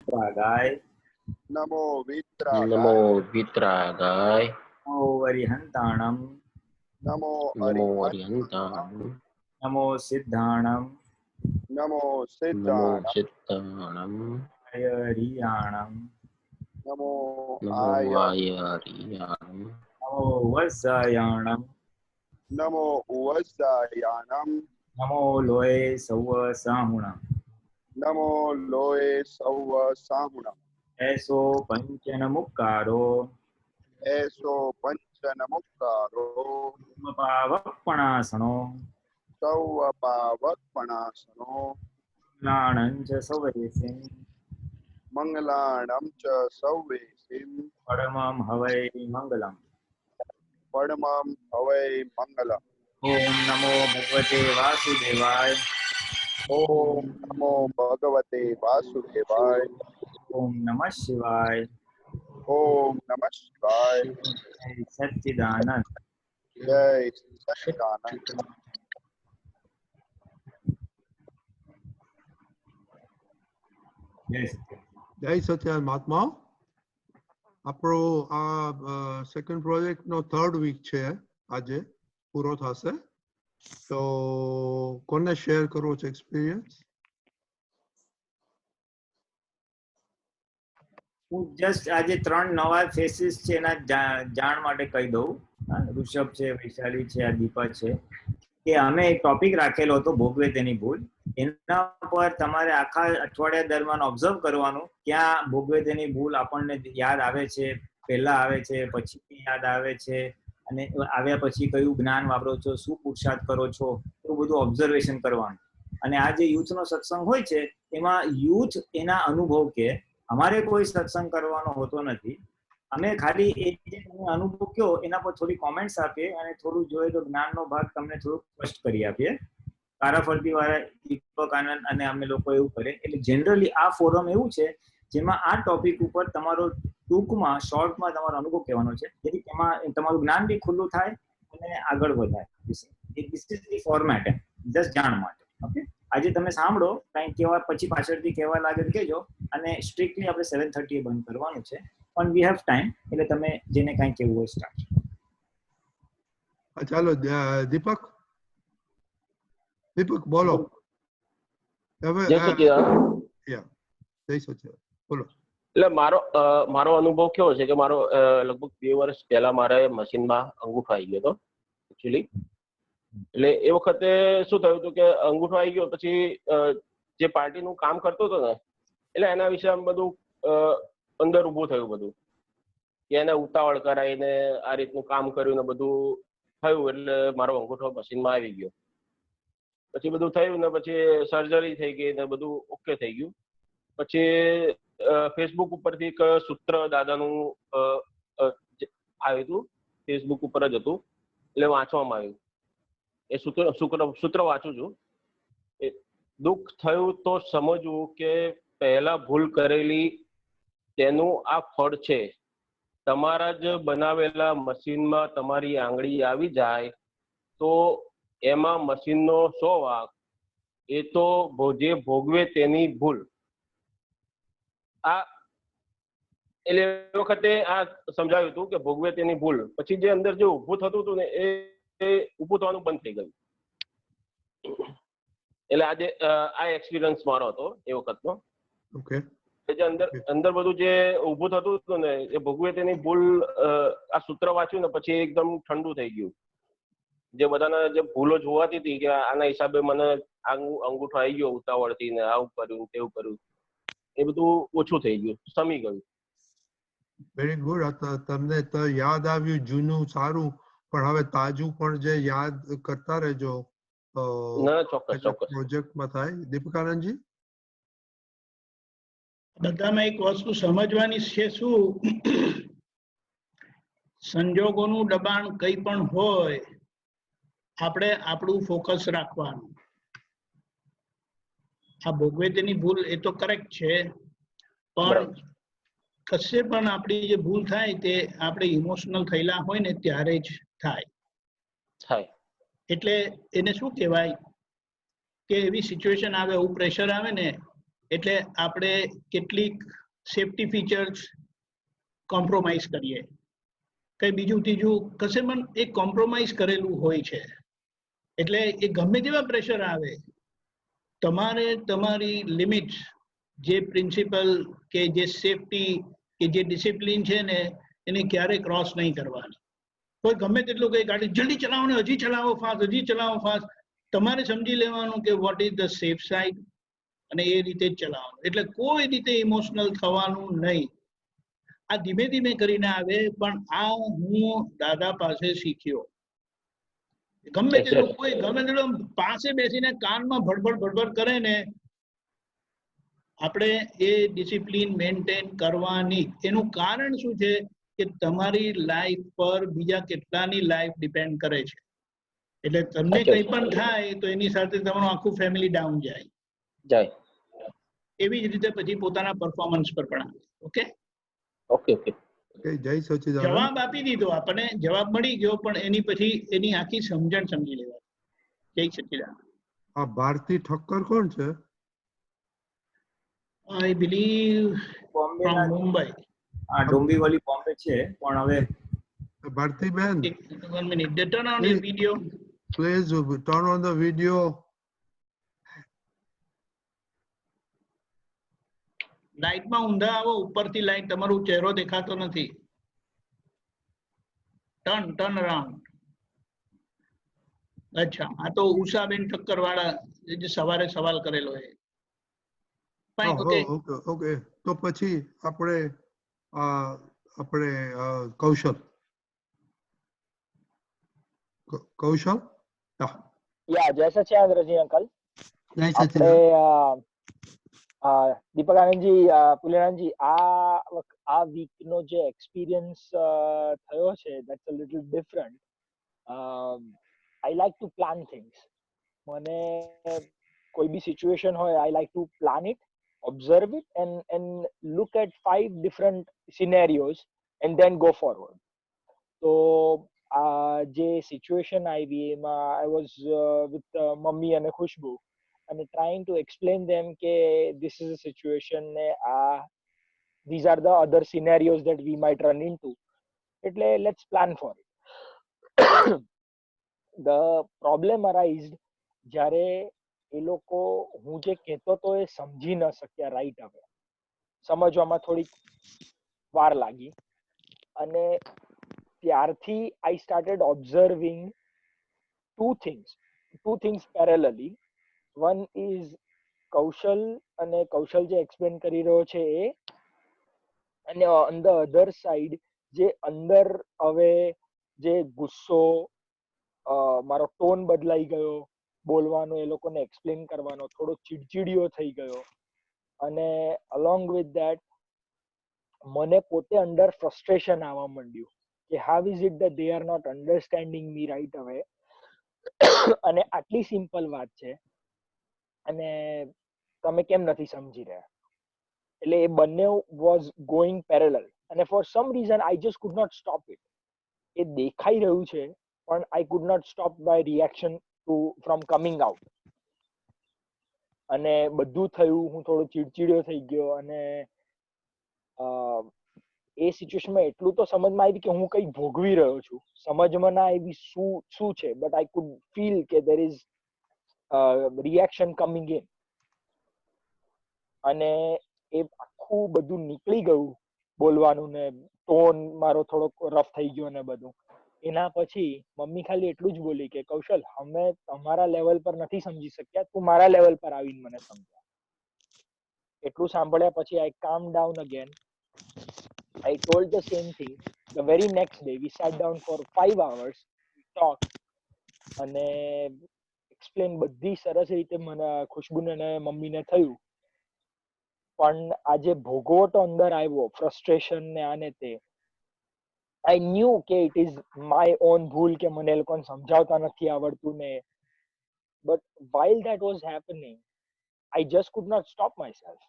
Vitragaय. Namo Namo Vitragaय. Vitragaय. Namo Varihantanam. Namo Namo Arihantanam. Arihantanam. Namo Siddhanam. Namo Namo Siddhanam. Siddhanam. Ayariyanam. Namo Namo Ayari. Ayariyanam. Namo Vasayanam. Namo Vasayanam. Namo Loe Sauva Sahunam. Namo Loe Sauva Sahunam. Eso Panchanamukaro. Eso Panchanamukaro. Pavakpanasano. Sauva Pavakpanasano. Nananja Sauvesim. Mangalanam cha Sauvesim. Paramam Havai Mangalam. Padamam Havai Mangalam. Om Namo Bhagavate Vasudevaya. Om Namo Bhagavate Vasudevaya. Om Namah Shivaya. Om Namah Shivaya. Jai Satchidanand. Jai Satchidanand. Yes. જય સત્યાન મહાત્મા. આપણો આ second project નો third week છે, આજે પૂરો થશે. તો કોને share કરવો છે એક્સપિરિયન્સ? હું જસ્ટ આજે 3 નવા ફેસીસ છે એના જાણ માટે કહી દઉં. ઋષભ છે, વૈશાલી છે, આ દીપા છે, કે અમે એક ટોપિક રાખેલો હતો ભોગવે તેની ભૂલ. એના પર તમારે આખા અઠવાડિયા દરમિયાન ઓબ્ઝર્વ કરવાનું ક્યાં ભોગવે તેની ભૂલ આપણને યાદ આવે છે, પહેલા આવે છે, પછી યાદ આવે છે, અને આવ્યા પછી કયું જ્ઞાન વાપરો છો, શું પુરુષાર્થ કરો છો, એવું બધું ઓબ્ઝર્વેશન કરવાનું. અને આ જે યુથનો સત્સંગ હોય છે એમાં યુથ એના અનુભવ કે અમારે કોઈ સત્સંગ કરવાનો હોતો નથી. અમે ખાલી એ જે તમે અનુભવ કયો એના પર થોડી કોમેન્ટ્સ આપીએ અને થોડું જોઈએ તો જ્ઞાનનો ભાગ તમને થોડું સ્પષ્ટ કરી આપીએ. કારાફરતી વાળા દીપક આનંદ અને અમે લોકો એવું કરે. એટલે જનરલી આ ફોરમ એવું છે જેમાં આ ટોપિક ઉપર તમારો ટૂંકમાં શોર્ટમાં તમારો અનુભવ કહેવાનો છે, જેથી તેમાં તમારું જ્ઞાન બી ખુલ્લું થાય અને આગળ વધાય. This is the format, just જાણ માટે. ઓકે, આજે તમે સાંભળો, કંઈ કહેવા પછી પાછળથી કહેવા લાગે તો કહેજો. અને સ્ટ્રિક્ટલી આપણે 7:30 બંધ કરવાનું છે, પણ વી હેવ ટાઈમ. એટલે તમે જેને કંઈ કહેવું હોય સ્ટાર્ટ. ચાલો દીપક, દીપક બોલો. હવે જય સચ્ચિદાનંદ. જય સચ્ચિદાનંદ બોલો. એટલે મારો અનુભવ કેવો છે કે મારો લગભગ 2 વર્ષ પહેલા મારે મશીનમાં અંગૂઠો આવી ગયો હતો એકચ્યુઅલી. એટલે એ વખતે શું થયું હતું કે અંગૂઠો આવી ગયો પછી જે પાર્ટીનું કામ કરતો હતો ને, એટલે એના વિશે આમ બધું અંદર ઊભું થયું બધું, કે એને ઉતાવળ કરાવીને આ રીતનું કામ કર્યું ને બધું થયું. એટલે મારો અંગૂઠો મશીનમાં આવી ગયો. પછી બધું થયું ને પછી સર્જરી થઈ ગઈ ને બધું ઓકે થઈ ગયું. પછી ફેસબુક ઉપરથી એક સૂત્ર દાદાનું આવ્યું હતું, ફેસબુક ઉપર જ હતું, એટલે વાંચવામાં આવ્યું. એ સૂત્ર વાંચું છું. એ દુઃખ થયું તો સમજવું કે પહેલા ભૂલ કરેલી તેનું આ ફળ છે. તમારા જ બનાવેલા મશીનમાં તમારી આંગળી આવી જાય તો એમાં મશીનનો 100 વાંક. એ તો જે ભોગવે તેની ભૂલ. આ એટલે એ વખતે આ સમજાવ્યું હતું કે ભોગવે તેની ભૂલ. પછી જે અંદર જે ઊભું થતું હતું ને એ ઊભું થવાનું બંધ થઈ ગયું. એટલે આજે આ એક્સપિરિયન્સ મારો હતો એ વખતનો. ઓકે, જે અંદર બધું જે ઊભું થતું હતું ને એ ભોગવે તેની ભૂલ, આ સૂત્ર વાંચ્યું ને પછી એકદમ ઠંડુ થઈ ગયું. જે બધાના જે ભૂલો જોવાતી હતી કે આના હિસાબે મને અંગૂઠો આવી ગયો ઉતાવળથી ને આવું કર્યું તેવું કર્યું, એ બધું ઓછું થઈ ગયું, સમી ગયું. Very good. તમને તો યાદ આવ્યું જૂનું સારું, પણ હવે તાજું પણ જે યાદ કરતા રહેજો. ના, ચોક્કસ ચોક્કસ પ્રોજેક્ટમાં થાય. દીપકાનંદજી, બધામાં એક વસ્તુ સમજવાની છે, શું સંજોગોનું દબાણ કઈ પણ હોય, આપણે આપણું ફોકસ રાખવાનું. આ ભોગવે તેની ભૂલ એ તો કરેક્ટ છે, પણ કશે પણ આપણી જે ભૂલ થાય તે આપણે ઇમોશનલ થયેલા હોય ને ત્યારે જ થાય. એટલે એને શું કહેવાય કે એવી સિચ્યુએશન આવે, એવું પ્રેશર આવે ને એટલે આપણે કેટલીક સેફટી ફીચર્સ કોમ્પ્રોમાઇઝ કરીએ, કઈ બીજું ત્રીજું કશે પણ એ કોમ્પ્રોમાઇઝ કરેલું હોય છે. એટલે એ ગમે તેવા પ્રેશર આવે, તમારે તમારી લિમિટ, જે પ્રિન્સિપલ કે જે સેફટી કે જે ડિસિપ્લિન છે ને એને ક્યારે ક્રોસ નહીં કરવાની. કોઈ ગમે તેટલું કઈ ગાડી જલ્દી ચલાવો ને, હજી ચલાવો ફાસ્ટ, તમારે સમજી લેવાનું કે what is the safe side અને એ રીતે જ ચલાવવાનું. એટલે કોઈ રીતે ઇમોશનલ થવાનું નહીં. આ ધીમે ધીમે કરીને આવે, પણ આ હું દાદા પાસે શીખ્યો. ગમે તેટલું કોઈ ગમે તેટલું પાસે બેસીને કાનમાં ભડભડ કરે ને, આપણે એ ડિસિપ્લિન મેન્ટેન કરવાની. એનું કારણ શું છે કે તમારી લાઈફ પર બીજા કેટલાની લાઈફ ડિપેન્ડ કરે છે. એટલે તમને કંઈ પણ થાય તો એની સાથે તમારું આખું ફેમિલી ડાઉન જાય. એવી જ રીતે પછી પોતાના પરફોર્મન્સ પર પણ આવે. Okay okay okay. જય સચિદાનંદ. જવાબ આપી દીધો, આપણને જવાબ મળી ગયો, પણ એની પછી એની આખી સમજણ સમજી લેવાની. જય સચિદાનંદ. આ ભારતી ઠક્કર કોણ છે? I believe Bombay from Mumbai. Dombivli Bombay છે, પણ હવે ભારતી બેન, 1 minute, turn on your video. please turn on the video. લાઈટમાં ઊંધા આવો, ઉપરથી લાઈટ, તમારો ચહેરો દેખાતો નથી. Turn around. અચ્છા, આ તો ઉષાબેન ઠક્કર વાળા જે સવારે સવાલ કરેલો છે. Fine, okay. ઓકે, તો પછી આપણે કૌશલ. Yeah, જય સચિદાનંદજી અંકલ. આપણે દીપક આનંદજી, પુલેનાજી, આ વીક નો જે એક્સપિરિયન્સ થયો છે, that's a little different. I like to plan things. મને કોઈ બી સિચ્યુએશન હોય, I like to plan it, observe it and look at 5 different scenarios and then go forward. તો જે સિચ્યુએશન આવી એમાં I was with મમ્મી અને ખુશ્બુ and trying to explain them કે this is a situation, these are the other scenarios that we might run into, એટલે let's plan for it. The problem arised જ્યારે એ લોકો, હું જે કહેતો તો એ સમજી ન શક્યા. રાઈટ, હવે સમજવામાં થોડીક વાર લાગી અને ત્યારથી I started observing two things parallelly. One is કૌશલ, અને કૌશલ જે એક્સપ્લેન કરી રહ્યો છે એ, અને on the other side જે અંદર હવે જે ગુસ્સો, મારો ટોન બદલાઈ ગયો બોલવાનો, એ લોકોને એક્સપ્લેન કરવાનો, થોડો ચીડચીડિયો થઈ ગયો, અને along with that મને પોતે અંદર ફ્રસ્ટ્રેશન આવવા માંડ્યું કે how is it that they are not understanding me right away. અને આટલી સિમ્પલ વાત છે અને તમે કેમ નથી સમજી રહ્યા. એટલે એ બંને was going parallel અને for some reason I just could not stop it. એ દેખાઈ રહ્યું છે પણ I could not stop my reaction from coming out. અને બધું થયું, હું થોડો ચીડચીડિયો થઈ ગયો અને એ સિચ્યુએશનમાં એટલું તો સમજમાં આવી કે હું કંઈ ભોગવી રહ્યો છું. સમજમાં ના આવી શું છે, બટ I could feel કે there is reaction coming in. અને એ આખું બધું નીકળી ગયું બોલવાનું, ને ટોન મારો થોડોક રફ થઈ ગયો ને બધું. એના પછી મમ્મી ખાલી એટલું જ બોલી કે કૌશલ, અમે તમારા લેવલ પર નથી સમજી શક્યા, તું મારા લેવલ પર આવીને મને સમજા. એટલું સાંભળ્યા પછી I calmed down again. I told the same thing. The very next day we sat down for 5 hours, we talked અને explain બધી સરસ રીતે મને ખુશ્બુને અને મમ્મીને થયું. પણ આજે ભોગવટો અંદર આવ્યો, ફ્રસ્ટ્રેશન ને આને તે, I knew કે it is my own ભૂલ કે મને એ લોકોને સમજાવતા નથી આવડતું ને. But while that was happening, I just could not stop myself.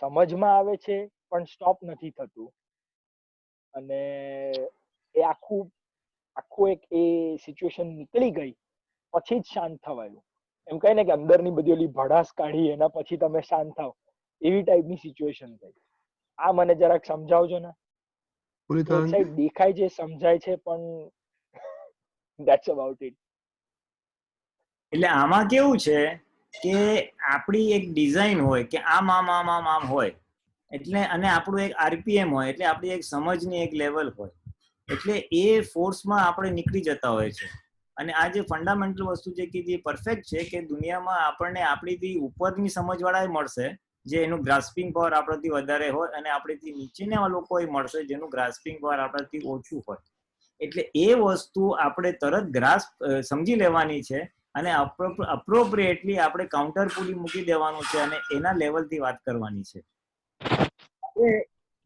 સમજમાં આવે છે પણ સ્ટોપ નથી થતું. અને એ આખું એક એ સિચ્યુએશન નીકળી ગઈ પછી જ શાંત થવાયું. એમ કહે ને કે અંદરની બધી ઓલી ભડાસ કાઢી એના પછી તમે શાંત થાવ, એવી ટાઈપની સિચ્યુએશન થઈ. આ મને જરાક સમજાવજો ને. પૂરી એક તરંગી સાઈડ દેખાય છે, સમજાય છે, પણ ધેટ્સ અબાઉટ ઇટ. એટલે આમાં કેવું છે કે આપણી એક ડિઝાઇન હોય કે આમ હોય, એટલે અને આપણું એક આરપીએમ હોય, એટલે આપણી એક સમજની એક લેવલ હોય, એટલે એ ફોર્સમાં આપણે નીકળી જતા હોય છે. અને આ જે ફંડામેન્ટલ વસ્તુ છે કે જે પરફેક્ટ છે કે દુનિયામાં આપણને આપણીથી ઉપરની સમજવાળા મળશે જે એનું ગ્રાસ્પિંગ પાવર આપણાથી વધારે હોય, અને આપણીથી નીચેના લોકો મળશે જેનું ગ્રાસ્પિંગ પાવર આપણાથી ઓછું હોય. એટલે એ વસ્તુ આપણે તરત ગ્રાસ્પ સમજી લેવાની છે અને અપ્રોપ્રિએટલી આપણે કાઉન્ટર પુલી મૂકી દેવાનું છે અને એના લેવલથી વાત કરવાની છે.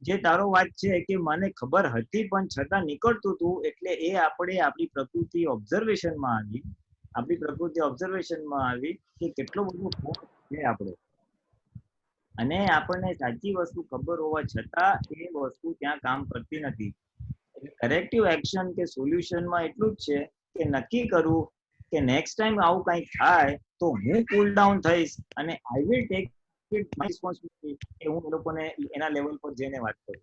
જે તારો વાત છે કે મને ખબર હતી પણ છતાં નીકળતું હતું, એટલે એ આપણે આપણી પ્રકૃતિ ઓબ્ઝર્વેશનમાં આવી કે કેટલો બધો ફોર્સ છે આપણે, અને આપણને સાચી વસ્તુ ખબર હોવા છતાં એ વસ્તુ ત્યાં કામ કરતી નથી. કરેક્ટિવ એક્શન કે સોલ્યુશનમાં એટલું જ છે કે નક્કી કરવું કે નેક્સ્ટ ટાઈમ આવું કંઈક થાય તો હું કૂલ ડાઉન થઈશ અને I will take it my responsibility કે હું એ લોકોને એના લેવલ પર જઈને વાત કરું.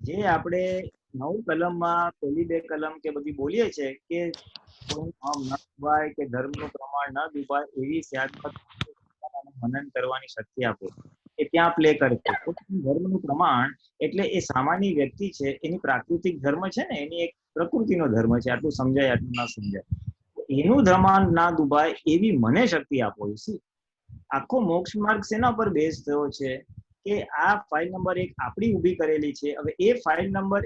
જે આપણે 9 કલમમાં પહેલી 2 કલમ કે બધી બોલીએ છે કે ન દુબાય કે ધર્મનું પ્રમાણ ન દુબાય, એવી મનન કરવાની શક્તિ આપો એ ત્યાં પ્લે કરે છે. ધર્મનું પ્રમાણ એટલે એ સામાન્ય વ્યક્તિ છે, એની પ્રાકૃતિક ધર્મ છે ને, એની એક પ્રકૃતિનો ધર્મ છે, આટલું સમજાય આટલું ના સમજાય, એનું ધર્મ ના દુભાય એવી મને શક્તિ આપો. આખો મોક્ષ માર્ગ શેના પર બેઝ થયો છે કે આ ફાઇલ નંબર 1 આપણી ઊભી કરેલી છે. હવે એ ફાઇલ નંબર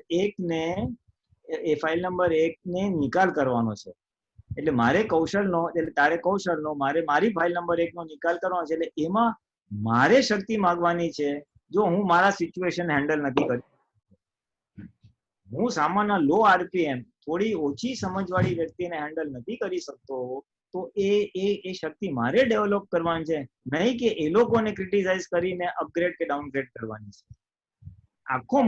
1 ને નિકાલ કરવાનો છે. એટલે મારે કૌશલનો, એટલે તારે કૌશલનો, મારે મારી ફાઇલ નંબર 1 નો નિકાલ કરવાનો છે. એટલે એમાં મારે શક્તિ માંગવાની છે. જો હું મારા સિચ્યુએશન હેન્ડલ નથી કરી, હું સામાન્ય લો આરપીએમ થોડી ઓછી સમજવાળી વ્યક્તિને હેન્ડલ નથી કરી શકતો, તો એ શક્તિ મારે ડેવલપ કરવાની છે, નહીં કે એ લોકોને ક્રિટિસાઇઝ કરીને અપગ્રેડ કે ડાઉનગ્રેડ કરવાની છે. આખો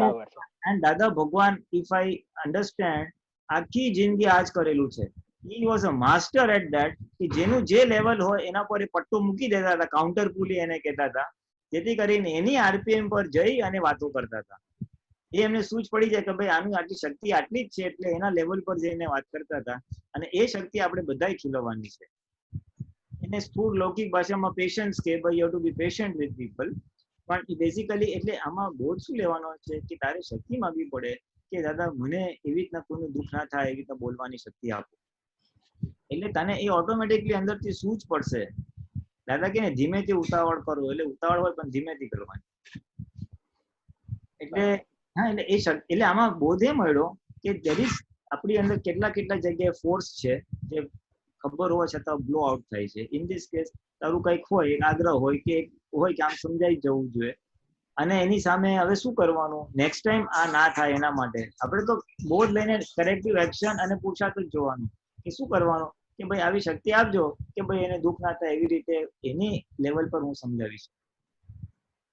એન્ડ દાદા ભગવાન, ઇફ આઈ અન્ડરસ્ટેન્ડ, આખી જિંદગી આ જ કરેલું છે. He was a master at that કે જેનું જે લેવલ હોય એના પર એ પટ્ટો મૂકી દેતા હતા, કાઉન્ટર પુલી એને કહેતા હતા, જેથી કરીને એની આરપીએમ પર જઈ અને વાતો કરતા હતા. એ એમને સૂઝ પડી જાય કે ભાઈ આની આટલી શક્તિ આટલી જ છે, એટલે એના લેવલ પર જઈને વાત કરતા હતા. અને એ શક્તિ આપણે બધાય ખીલવવાની છે. એને સ્થૂળ લૌકિક ભાષામાં પેશન્સ કે ભાઈ you have to be patient with people, પણ બેઝિકલી એટલે આમાં બોધ શું લેવાનો છે કે તારે શક્તિ માંગવી પડે કે દાદા મને એવી રીતના કોઈનું દુઃખ ના થાય એવી રીતના બોલવાની શક્તિ આપો. એટલે તને એ ઓટોમેટિકલી અંદરથી સૂઝ પડશે. દાદા કે ધીમેથી ઉતાવળ કરો, એટલે ઉતાવળ હોય પણ ધીમેથી કરવાની. એટલે હા, એટલે આમાં બોધ એ મળ્યો કે આપણી અંદર કેટલા જગ્યાએ ફોર્સ છે જે ખબર હોવા છતાં બ્લો આઉટ થાય છે. ઇન ધીસ કેસ તારું કંઈક હોય, એક આગ્રહ હોય કે આમ સમજાઈ જવું જોઈએ, અને એની સામે હવે શું કરવાનું, નેક્સ્ટ ટાઈમ આ ના થાય એના માટે આપણે તો બોધ લઈને કરેક્ટિવ એક્શન અને પુરુષાર્થ જ જોવાનું કે શું કરવાનું કે ભાઈ આવી શક્તિ આપજો કે ભાઈ એને દુઃખ ના થાય એવી રીતે એની લેવલ પર હું સમજાવીશ.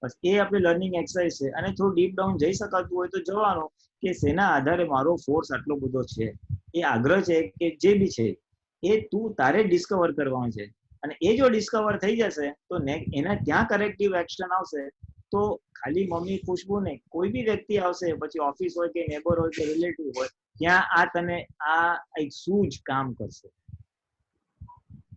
બસ એ આપણી લર્નિંગ એક્સરસાઇઝ છે. અને થોડું ડીપ ડાઉન જઈ શકાતું હોય તો જવાનું કે શેના આધારે મારો ફોર્સ આટલો બધો છે. એ આગ્રહ છે કે જે બી છે એ તું તારે ડિસ્કવર કરવાનું છે. અને એ જો ડિસ્કવર થઈ જશે તો એના ત્યાં કરેક્ટિવ એક્શન આવશે. તો ખાલી મમ્મી ખુશ્બુ નહીં, કોઈ બી વ્યક્તિ આવશે, પછી ઓફિસ હોય કે નેબર હોય કે રિલેટિવ હોય, ત્યાં આ તને આ એક સૂઝ કામ કરશે.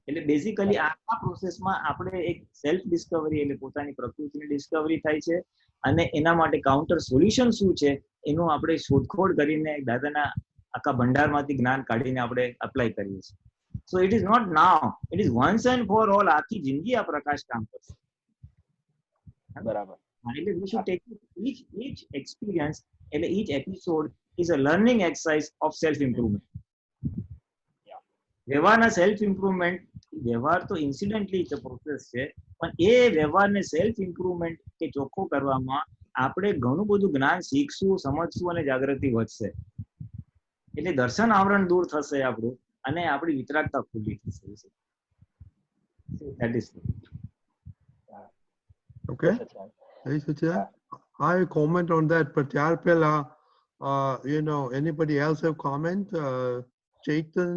એટલે બેઝિકલી આ પ્રોસેસમાં આપણે એક સેલ્ફ ડિસ્કવરી એટલે પોતાની પ્રકૃતિની ડિસ્કવરી થાય છે, અને એના માટે કાઉન્ટર સોલ્યુશન શું છે એનું આપણે શોધખોળ કરીને દાદાના આખા ભંડારમાંથી જ્ઞાન કાઢીને આપણે અપ્લાય કરીએ છીએ. So it is not now, it is once and for all. આખી જિંદગી આ પ્રકાશ કામ કરશે. બરાબર. એટલે we should take each experience, એટલે each episode is a learning exercise of self improvement. વ્યવહારના સેલ્ફ ઇમ્પ્રુવમેન્ટ, વ્યવહાર તો ઇન્સિડન્ટલી પ્રોસેસ છે, પણ એ વ્યવહારને સેલ્ફ ઇમ્પ્રુવમેન્ટ કે ચોખ્ખો કરવામાં આપણે ઘણું બધું જ્ઞાન શીખશું, સમજશું અને જાગૃતિ વધશે. એટલે દર્શન આવરણ દૂર થશે આપણું, અને આપણી વિતરાગતા ખુલ્લી થશે. That is it. Okay. I comment on that, but ત્યાર પહેલા anybody else have comment? Chetan,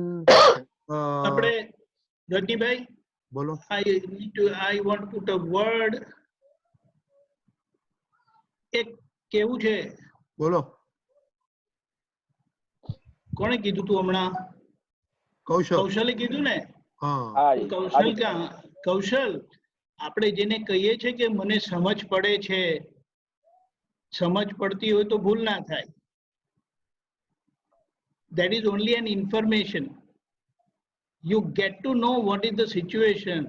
આપણે જગદીભાઈ બોલો. I want to put a word. એક કેવું છે, બોલો. કોણે કીધું તું હમણાં? કૌશલ. કૌશલે કીધું ને? હા. હા તો જી, કૌશલ આદિત્ય. કૌશલ, આપણે જેને કહીએ છે કે મને સમજ પડે છે, સમજ પડતી હોય તો ભૂલ ના થાય. That is only an information. You get to know what is the situation.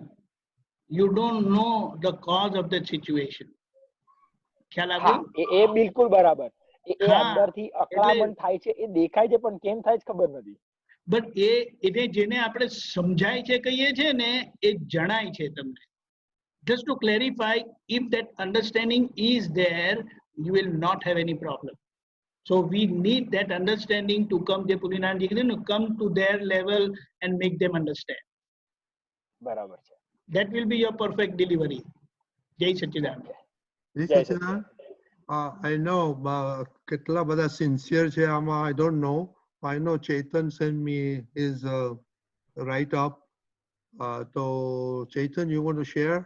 You don't know the cause of that situation. ખ્યાલ હા, આવ્યો? એ બિલકુલ બરાબર. એ હા, અંદરથી અકળામણ થાય છે, એ દેખાય છે, પણ કેમ થાય છે ખબર નથી. બટ એને જેને આપણે સમજાય છે કહીએ છે ને, એ જણાય છે તમને. Just to clarify, if that understanding is there, you will not have any problem. So we need that understanding to come, the Purinanji, to come to their level and make them understand. બરાબર છે. That will be your perfect delivery. Jai Sachidanand. જય સચિદાનંદ. I know કેટલા બધા sincere છે આમાં, I don't know. I know Chetan sent me his write up. So Chetan, you want to share?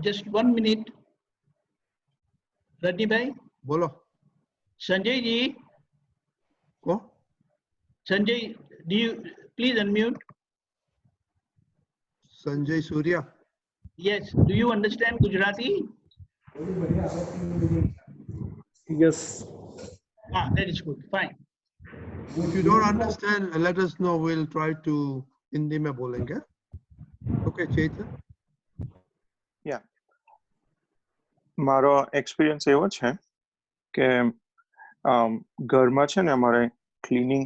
Just 1 minute. Rajni bhai. બોલો. Sanjay ji. કો? Sanjay, do you please unmute? Sanjay Surya. Yes. Do you understand Gujarati? Yes. That is good. Fine. If you don't understand, let us know. We'll try to Hindi में बोलेंगे. Okay, Chetan. મારો experience એવો છે કે ઘરમાં છે ને અમારે ક્લિનિંગ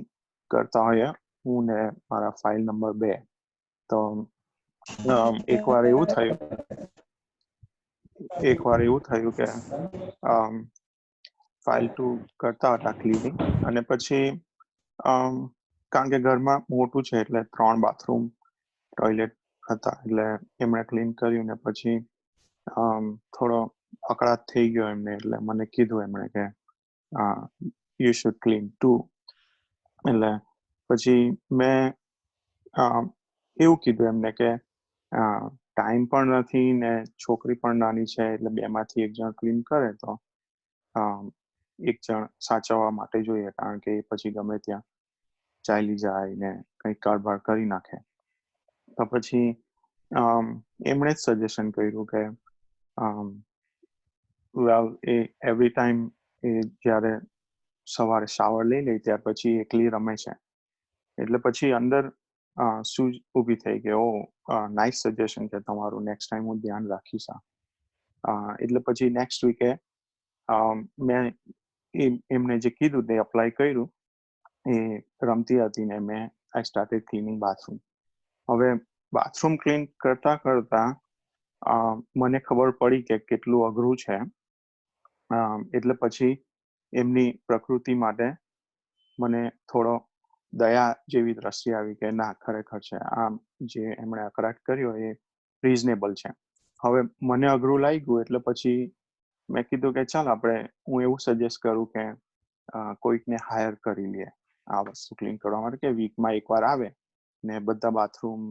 કરતા હોઈએ, હું ને મારા ફાઇલ નંબર 2. તો એકવાર એવું થયું કે ફાઇલ 2 કરતા હતા ક્લિનિંગ, અને પછી કારણ કે ઘરમાં મોટું છે એટલે 3 બાથરૂમ, ટોયલેટ હતા, એટલે એમણે ક્લીન કર્યું ને પછી થોડો અકળાટ થઈ ગયો એમને, એટલે મને કીધું એમણે કે યુ શુડ ક્લીન 2. એટલે પછી મેં એવું કીધું એમને કે ટાઈમ પણ નથી ને છોકરી પણ નાની છે, એટલે 2માંથી 1 જણ ક્લીન કરે તો 1 જણ સાચવવા માટે જોઈએ, કારણ કે એ પછી ગમે ત્યાં ચાલી જાય ને કંઈક કારભાર કરી નાખે. તો પછી એમણે જ સજેશન કર્યું કે એ એવરી ટાઈમ એ જ્યારે સવારે શાવર લઈ લે ત્યાર પછી એકલી રમે છે, એટલે પછી અંદર સૂઝ ઊભી થઈ કે ઓ નાઇસ સજેશન કે તમારું, નેક્સ્ટ ટાઈમ હું ધ્યાન રાખીશ. એટલે પછી નેક્સ્ટ વીકે મેં એમને જે કીધું તે અપ્લાય કર્યું. એ રમતી હતી ને મેં આઈ સ્ટાર્ટેડ ક્લીનિંગ બાથરૂમ. હવે બાથરૂમ ક્લીન કરતા મને ખબર પડી કે કેટલું અઘરું છે. એટલે પછી એમની પ્રકૃતિ માટે મને થોડો દયા જેવી દ્રષ્ટિ આવી કે ના, ખરેખર છે આ જે એમણે અકળાટ કર્યો એ રીઝનેબલ છે. હવે મને અઘરું લાગ્યું એટલે પછી મેં કીધું કે ચાલ હું એવું સજેસ્ટ કરું કે કોઈકને હાયર કરી લઈએ આ વસ્તુ ક્લીન કરવા માટે, કે વીકમાં 1 વાર આવે ને બધા બાથરૂમ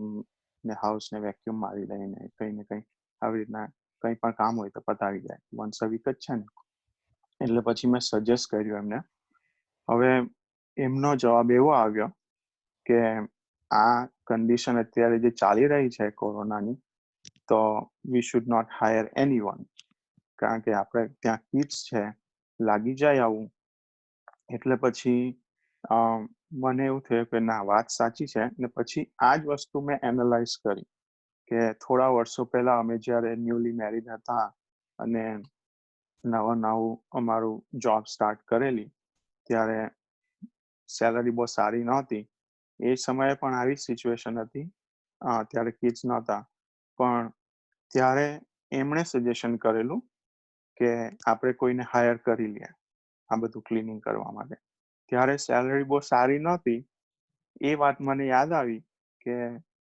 ને હાઉસ ને વેક્યુમ મારી લઈને કંઈ ને કંઈ આવી રીતના કંઈ પણ કામ હોય તો પતાવી જાય. વન્સ અ વીક જ છે ને. એટલે પછી મેં સજેસ્ટ કર્યું એમને. હવે એમનો જવાબ એવો આવ્યો કે આ કન્ડિશન અત્યારે જે ચાલી રહી છે કોરોનાની, તો we should not hire anyone, કારણ કે આપણે ત્યાં કિડ્સ છે, લાગી જાય આવું. એટલે પછી મને એવું થયું કે ના, વાત સાચી છે. ને પછી આ જ વસ્તુ મેં એનાલાઇઝ કરી કે થોડા વર્ષો પહેલા અમે જ્યારે ન્યૂલી મેરીડ હતા અને નવું અમારું જોબ સ્ટાર્ટ કરેલી, ત્યારે સેલરી બહુ સારી નહોતી. એ સમયે પણ આવી સિચ્યુએશન હતી, ત્યારે કિડ્સ નહોતા, પણ ત્યારે એમણે સજેશન કરેલું કે આપણે કોઈને હાયર કરી લઈએ આ બધું ક્લિનિંગ કરવા માટે. ત્યારે સેલરી બહુ સારી નહોતી. એ વાત મને યાદ આવી કે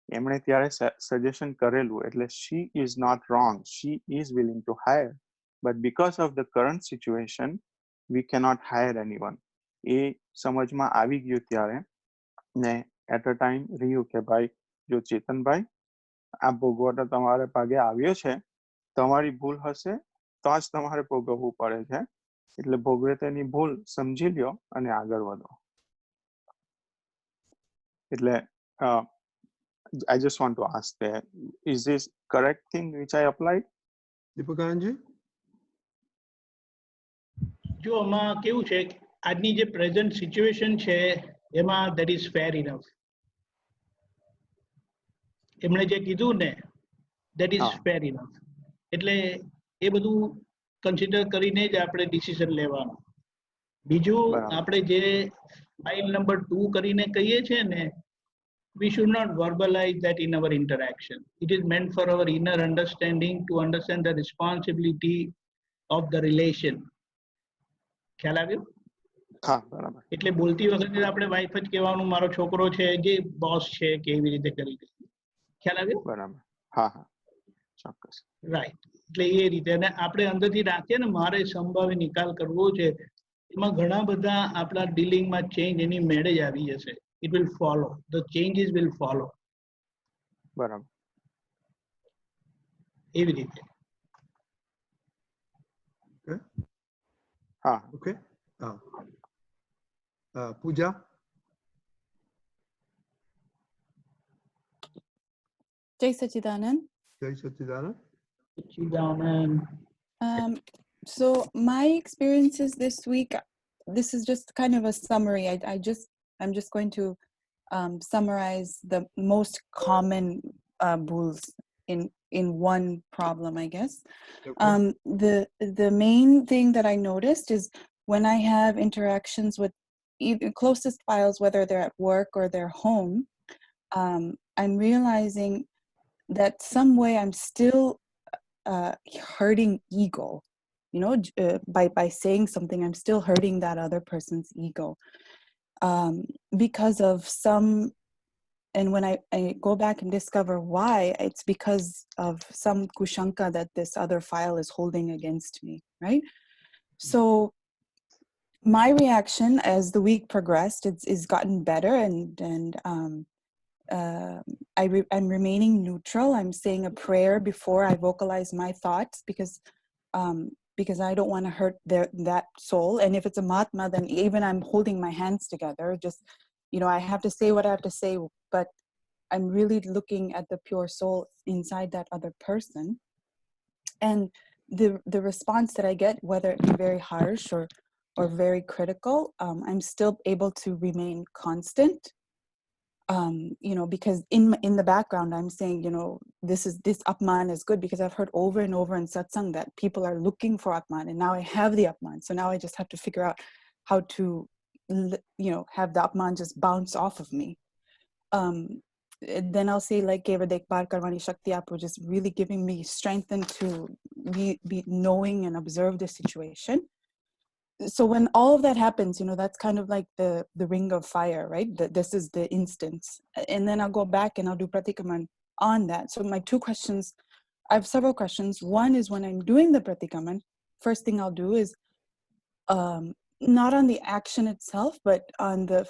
એમણે ત્યારે સજેશન કરેલું, એટલે she is not wrong, she is willing to hire, but because of the current situation we cannot hire anyone. એ સમજમાં આવી ગયું ત્યારે ને એટ અ ટાઈમ રહ્યું કે ભાઈ જો ચેતનભાઈ આ ભોગવટો તમારા ભાગે આવ્યો છે, તમારી ભૂલ હશે તો જ તમારે ભોગવવું પડે છે, એટલે ભોગવે તેની ભૂલ સમજી લ્યો અને આગળ વધો. એટલે I just want to ask that, is this correct thing which I applied? દીપકાનંદજી, જો આમાં કેવું છે આજની જે પ્રેઝન્ટ સિચ્યુએશન છે એમાં that is fair enough. એમણે જે કીધું ને that is fair enough. એટલે એ બધું કન્સિડર કરીને જ આપણે ડિસિઝન લેવાનું. બીજું આપણે જે ફાઇલ નંબર 2 કરીને કહીએ છીએ ને, we should not verbalize that in our interaction. It is meant for our inner understanding, to understand the responsibility of the relation. ખ્યાલ આવ્યો? હા, બરાબર. એટલે બોલતી વખતે આપણે વાઇફ જ કહેવાનું, મારો છોકરો છે જે બોસ છે કે એવી રીતે કરી દે. ખ્યાલ આવ્યો? બરાબર. હા હા, ચોક્કસ. રાઈટ. એટલે એ રીતે અને આપણે અંદરથી રાખીએ ને મારે સંભાવે નિકાલ કરવો છે, એમાં ઘણા બધા આપણા ડીલિંગમાં ચેન્જ એની મેળે જ આવી જશે. It will follow. The changes will follow. બરાબર. એવી રીતે. હા. ઓકે. હા. પૂજા. Jai Sachidanand. જય સચ્ચિદાનંદ. So my experiences this week, this is just kind of a summary. I'm just going to summarize the most common bhuls in one problem, I guess. Okay. The main thing that I noticed is when I have interactions with even closest files, whether they're at work or they're home, I'm realizing that some way I'm still hurting ego, you know, by saying something, I'm still hurting that other person's ego because of some. And when I go back and discover why, it's because of some kushanka that this other file is holding against me, right? So my reaction as the week progressed is gotten better, and I'm remaining neutral. I'm saying a prayer before I vocalize my thoughts because I don't want to hurt that soul. And if it's a Mahatma, then even I'm holding my hands together. Just, you know, I have to say what I have to say, but I'm really looking at the pure soul inside that other person. And the response that I get, whether it be very harsh or very critical, I'm still able to remain constant. You know, because in the background, I'm saying, you know, this Apman is good, because I've heard over and over in satsang that people are looking for Apman, and now I have the Apman. So now I just have to figure out how to, you know, have the Apman just bounce off of me. Then I'll say, like, Keva Dekbar Karwani Shakti Apu, just really giving me strength and to be knowing and observe the situation. So when all of that happens, you know, that's kind of like the ring of fire, right? This is the instance. And then I'll go back and I'll do pratikaman on that. So my two questions, I have several questions. One is, when I'm doing the pratikaman, first thing I'll do is not on the action itself, but on the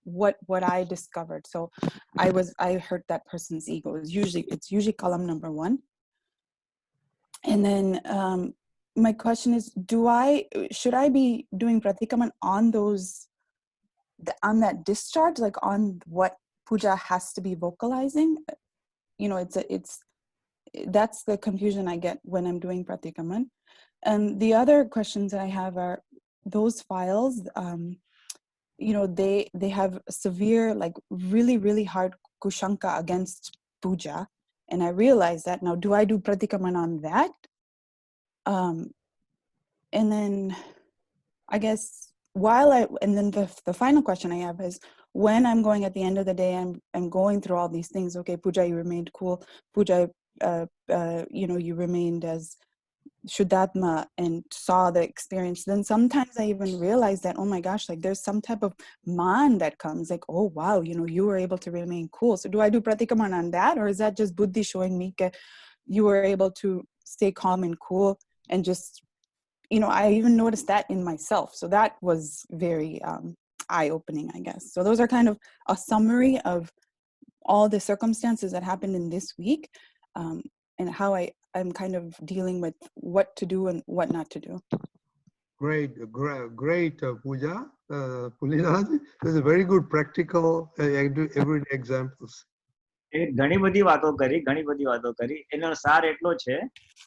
what I discovered. So I hurt that person's ego. It's usually column number 1. And then my question is, should I be doing pratikaman on that discharge, like on what puja has to be vocalizing? You know, that's the confusion I get when I'm doing pratikaman. And the other questions that I have are, those files, you know, they have severe, like really, really hard kushanka against puja. And I realize that now, do I do pratikaman on that? And then I guess and then the final question I have is, when I'm going at the end of the day, I'm going through all these things. Okay, puja, you remained cool. Puja, you know, you remained as Shuddhatma and saw the experience. Then sometimes I even realize that, oh my gosh, like there's some type of man that comes, like, oh wow, you know, you were able to remain cool. So do I do pratikaman on that, or is that just buddhi showing me that you were able to stay calm and cool? And just, you know, I even noticed that in myself. So that was very eye-opening, I guess. So those are kind of a summary of all the circumstances that happened in this week, and how I'm kind of dealing with what to do and what not to do. Great, Pooja. Pulinath, there's a very good practical everyday examples. એ ઘણી બધી વાતો કરી એનો સાર એટલો છે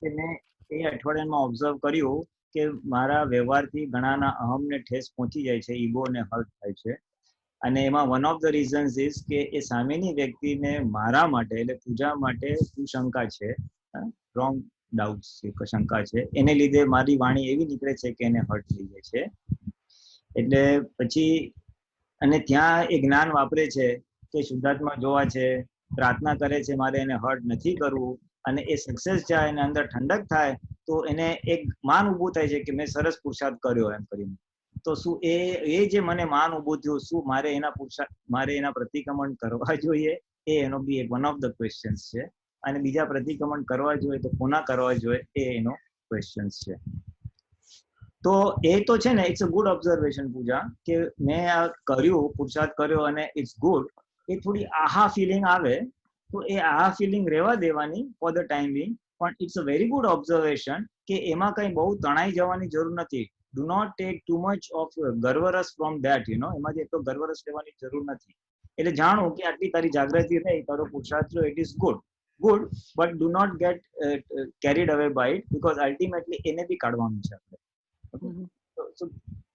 કે મેં એ અઠવાડિયામાં ઓબ્ઝર્વ કર્યું કે મારા વ્યવહારથી ઘણાના અહમને ઠેસ પહોંચી જાય છે, ઈગોને હર્ટ થાય છે. અને એમાં one of the reasons is કે એ સામેની વ્યક્તિને મારા માટે એટલે પૂજા માટે કુશંકા છે, રોંગ ડાઉટ્સ છે, શંકા છે, એને લીધે મારી વાણી એવી નીકળે છે કે એને હર્ટ થઈ જાય છે. એટલે પછી અને ત્યાં એ જ્ઞાન વાપરે છે કે શુદ્ધાત્મા જોવા છે, પ્રાર્થના કરે છે, મારે એને હર્ટ નથી કરવું, અને એ સક્સેસ જાય અને અંદર ઠંડક થાય તો એને એક માન ઊભું થાય છે કે મેં સરસ પુરુષાર્થ કર્યો એમ કરીને. તો શું એ જે મને માન ઊભું થયું, શું મારે એના પ્રતિક્રમણ કરવા જોઈએ? એ એનો બી એક વન ઓફ ધ ક્વેશ્ચન્સ છે. અને બીજા પ્રતિક્રમણ કરવા જોઈએ તો કોના કરવા જોઈએ એ એનો ક્વેશ્ચન્સ છે. તો એ તો છે ને, ઇટ્સ અ ગુડ ઓબ્ઝર્વેશન પૂજા, કે મેં આ કર્યું, પુરુષાર્થ કર્યો અને ઇટ્સ ગુડ. એ થોડી આહા ફિલિંગ આવે તો એ આહા ફિલિંગ રહેવા દેવાની ફોર ધ ટાઈમ બિંગ, પણ it's a very good observation કે એમાં કઈ બહુ તણાઈ જવાની જરૂર નથી. Do not take too much of ગર્વરસ ફ્રોમ ધેટ, એમાંથી એટલો ગર્વરસ લેવાની જરૂર નથી. એટલે જાણો કે આટલી તારી જાગૃતિ રહી, તારો પુરુષાર્થ it is good, but do not get carried away by it, because ultimately એને બી કાઢવાનું છે આપણે. So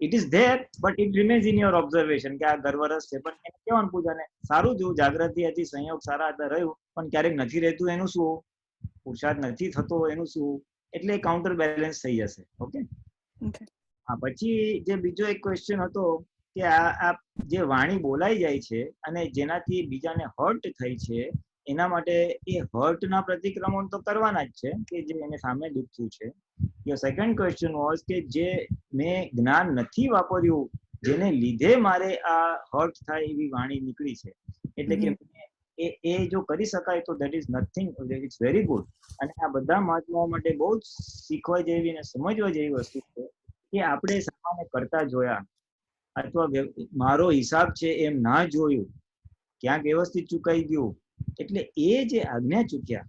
it is there, but it remains in your observation કે આ ગર્વરસ છે. પણ એને કહેવાનું પૂજાને, સારું જોયું, જાગૃતિ હતી, સંયોગ સારા હતા, રહ્યું, પણ ક્યારેક નથી રહેતું એનું શું, પુરુષાર્થ નથી થતો એનું શું, એટલે કાઉન્ટર બેલેન્સ થઈ જશે. ઓકે. હા, પછી જે બીજો એક ક્વેશ્ચન હતો કે આ જે વાણી બોલાઈ જાય છે અને જેનાથી બીજાને હર્ટ થઈ છે, એના માટે એ હર્ટના પ્રતિક્રમણ તો કરવાના જ છે કે જે એને સામે દુખતું છે. યોર સેકન્ડ ક્વેશ્ચન વોઝ કે જે મેં જ્ઞાન નથી વાપર્યું, જેને લીધે મારે આ હર્ટ થાય એવી વાણી નીકળી છે, એટલે કે એ જો કરી શકાય તો that is nothing, it's very good. અને આ બધા મહાત્માઓ માટે બહુ જ શીખવા જેવી અને સમજવા જેવી વસ્તુ છે કે આપણે સામાન્ય કરતા જોયા અથવા મારો હિસાબ છે એમ ના જોયું, ક્યાંક વ્યવસ્થિત ચૂકાઈ ગયું, એટલે એ જે આજ્ઞા ચૂક્યા,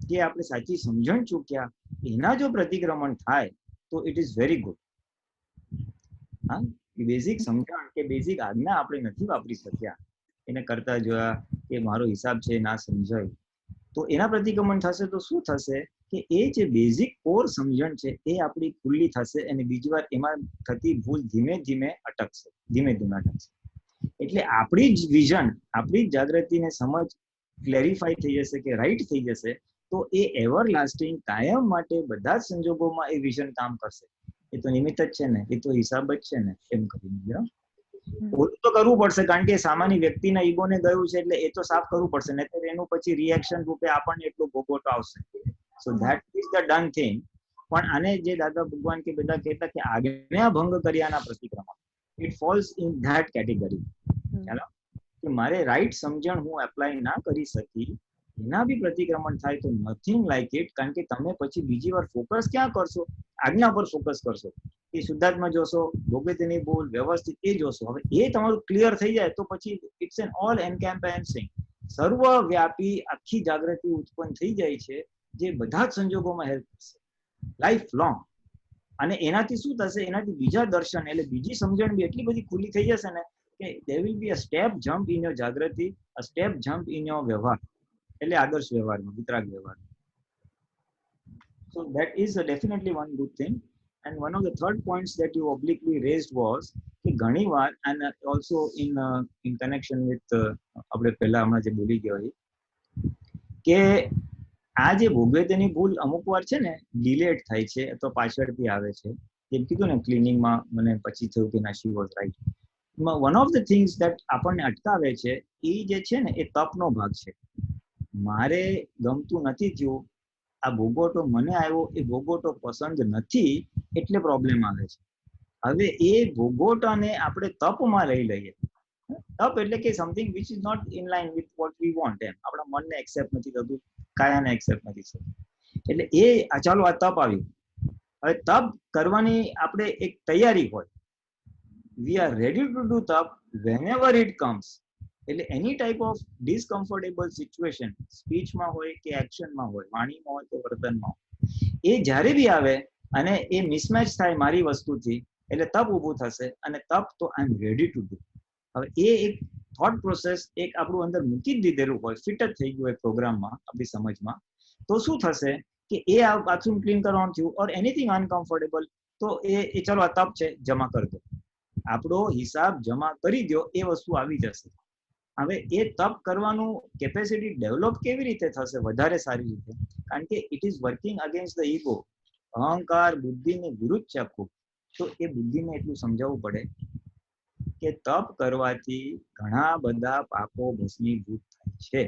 જે આપણે સાચી સમજણ ચૂક્યા, એના જો પ્રતિક્રમણ થાય તો ઇટ ઇઝ વેરી ગુડ. હા, બેઝિક સમજણ કે બેઝિક આજ્ઞા આપણે નથી વાપરી શક્યા, એને કરતા જોયા કે મારો હિસાબ છે ના સમજાયું, તો એના પ્રતિક્રમણ થશે તો શું થશે કે એ જે બેઝિક કોર સમજણ છે એ આપણી ખુલ્લી થશે અને બીજી વાર એમાં થતી ભૂલ ધીમે ધીમે અટકશે. એટલે આપણી જ વિઝન, આપણી જ જાગૃતિને સમજ ક્લેરિફાઈ થઈ જશે કે રાઈટ થઈ જશે, તો એ એવર લાસ્ટિંગ કાયમ માટે બધા જ સંજોગોમાં એ વિઝન કામ કરશે. એ તો નિમિત્ત જ છે ને, એ તો હિસાબ જ છે ને, એમ કરીને ઓલું તો કરવું પડશે, કારણ કે સામાન્ય વ્યક્તિના ઈગોને ગયું છે એટલે એ તો સાફ કરવું પડશે, નહીતર એનું પછી રિએક્શન રૂપે આપણને એટલો ભોગવટો આવશે. So that is the done thing. પણ આને જે દાદા ભગવાન કે બધા કહેતા કે આજ્ઞા ભંગ કર્યાના પ્રતિક્રમણ, it false in that category. ચાલો, કે મારે રાઈટ સમજણ હું એપ્લાય ના કરી શકી, એના બી પ્રતિક્રમણ થાય તો નથિંગ લાઈક ઇટ. કારણ કે તમે પછી બીજી વાર ફોકસ ક્યાં કરશો? આજ્ઞા પર ફોકસ કરશો. એ શુદ્ધાત્મા જોશો, ભોગવતીની ભૂલ, વ્યવસ્થિત એ જોશો. હવે એ તમારું ક્લિયર થઈ જાય તો પછી ઇટ્સ એન ઓલ એન્કેમ્પેન્સિંગ, સર્વવ્યાપી આખી જાગૃતિ ઉત્પન્ન થઈ જાય છે, જે બધા જ સંજોગોમાં હેલ્પ કરશે લાઈફ લોંગ. અને એનાથી શું થશે, એનાથી બીજા દર્શન એટલે બીજી સમજણ બી એટલી બધી ખુલ્લી થઈ જશે ને કે there will be a step jump in your Jagruti, a step jump in your વ્યવહાર, એટલે આદર્શ વ્યવહારમાં, વિતરાગ વ્યવહારમાં. So that is definitely one good thing. And one of the third points that you obliquely raised was કે ઘણીવાર, and also in connection with આપણે પહેલા હમણાં જે બોલી ગયા કે આ જે ભોગવતીની ભૂલ અમુક વાર છે ને ડિલેટ થાય છે અથવા પાછળથી આવે છે. જેમ કીધું ને ક્લિનિંગમાં મને પછી થયું કે ના, she was right. One of the things that આપણને અટકાવે છે એ જે છે ને એ તપનો ભાગ છે. મારે ગમતું નથી થયું, આ ભોગવટો મને આવ્યો, એ ભોગવટો પસંદ નથી, એટલે પ્રોબ્લેમ આવે છે. હવે એ ભોગવટાને આપણે તપમાં લઈ લઈએ. તપ એટલે કે something which is not in line with what we want. એમ આપણા મનને એક્સેપ્ટ નથી થતું, કાયાને એક્સેપ્ટ નથી થતું, એટલે એ ચાલો આ તપ આવ્યું. હવે તપ કરવાની આપણે એક તૈયારી હોય. We are ready to do tap whenever it comes. એટલે એની ટાઈપ ઓફ ડિસકમ્ફર્ટેબલ સિચ્યુએશન સ્પીચમાં હોય કે એક્શનમાં હોય, વાણીમાં હોય કે વર્તનમાં હોય, એ જ્યારે બી આવે અને એ મિસમેચ થાય મારી વસ્તુથી, એટલે તપ ઊભું થશે. અને તપ તો આઈ એમ રેડી ટુ ડુ. હવે એ એક થોટ પ્રોસેસ એક આપણું અંદર મૂકી જ દીધેલું હોય, ફિટ જ થઈ ગયું હોય પ્રોગ્રામમાં, આપણી સમજમાં, તો શું થશે કે એ બાથરૂમ ક્લીન કરવાનું થયું ઓર એનીથિંગ અનકમ્ફર્ટેબલ, તો એ ચલો આ તપ છે, જમા કરી દો, આપણો હિસાબ જમા કરી દો, એ વસ્તુ આવી જશે. હવે એ તપ કરવાનું કેપેસિટી ડેવલપ કેવી રીતે થશે વધારે સારી રીતે? કારણ કે it is working against the ego. અહંકાર બુદ્ધિની વિરુદ્ધ છે આખું. તો એ બુદ્ધિને એટલું સમજાવવું પડે કે તપ કરવાથી ઘણા બધા પાપો ભસ્મીભૂત થાય છે.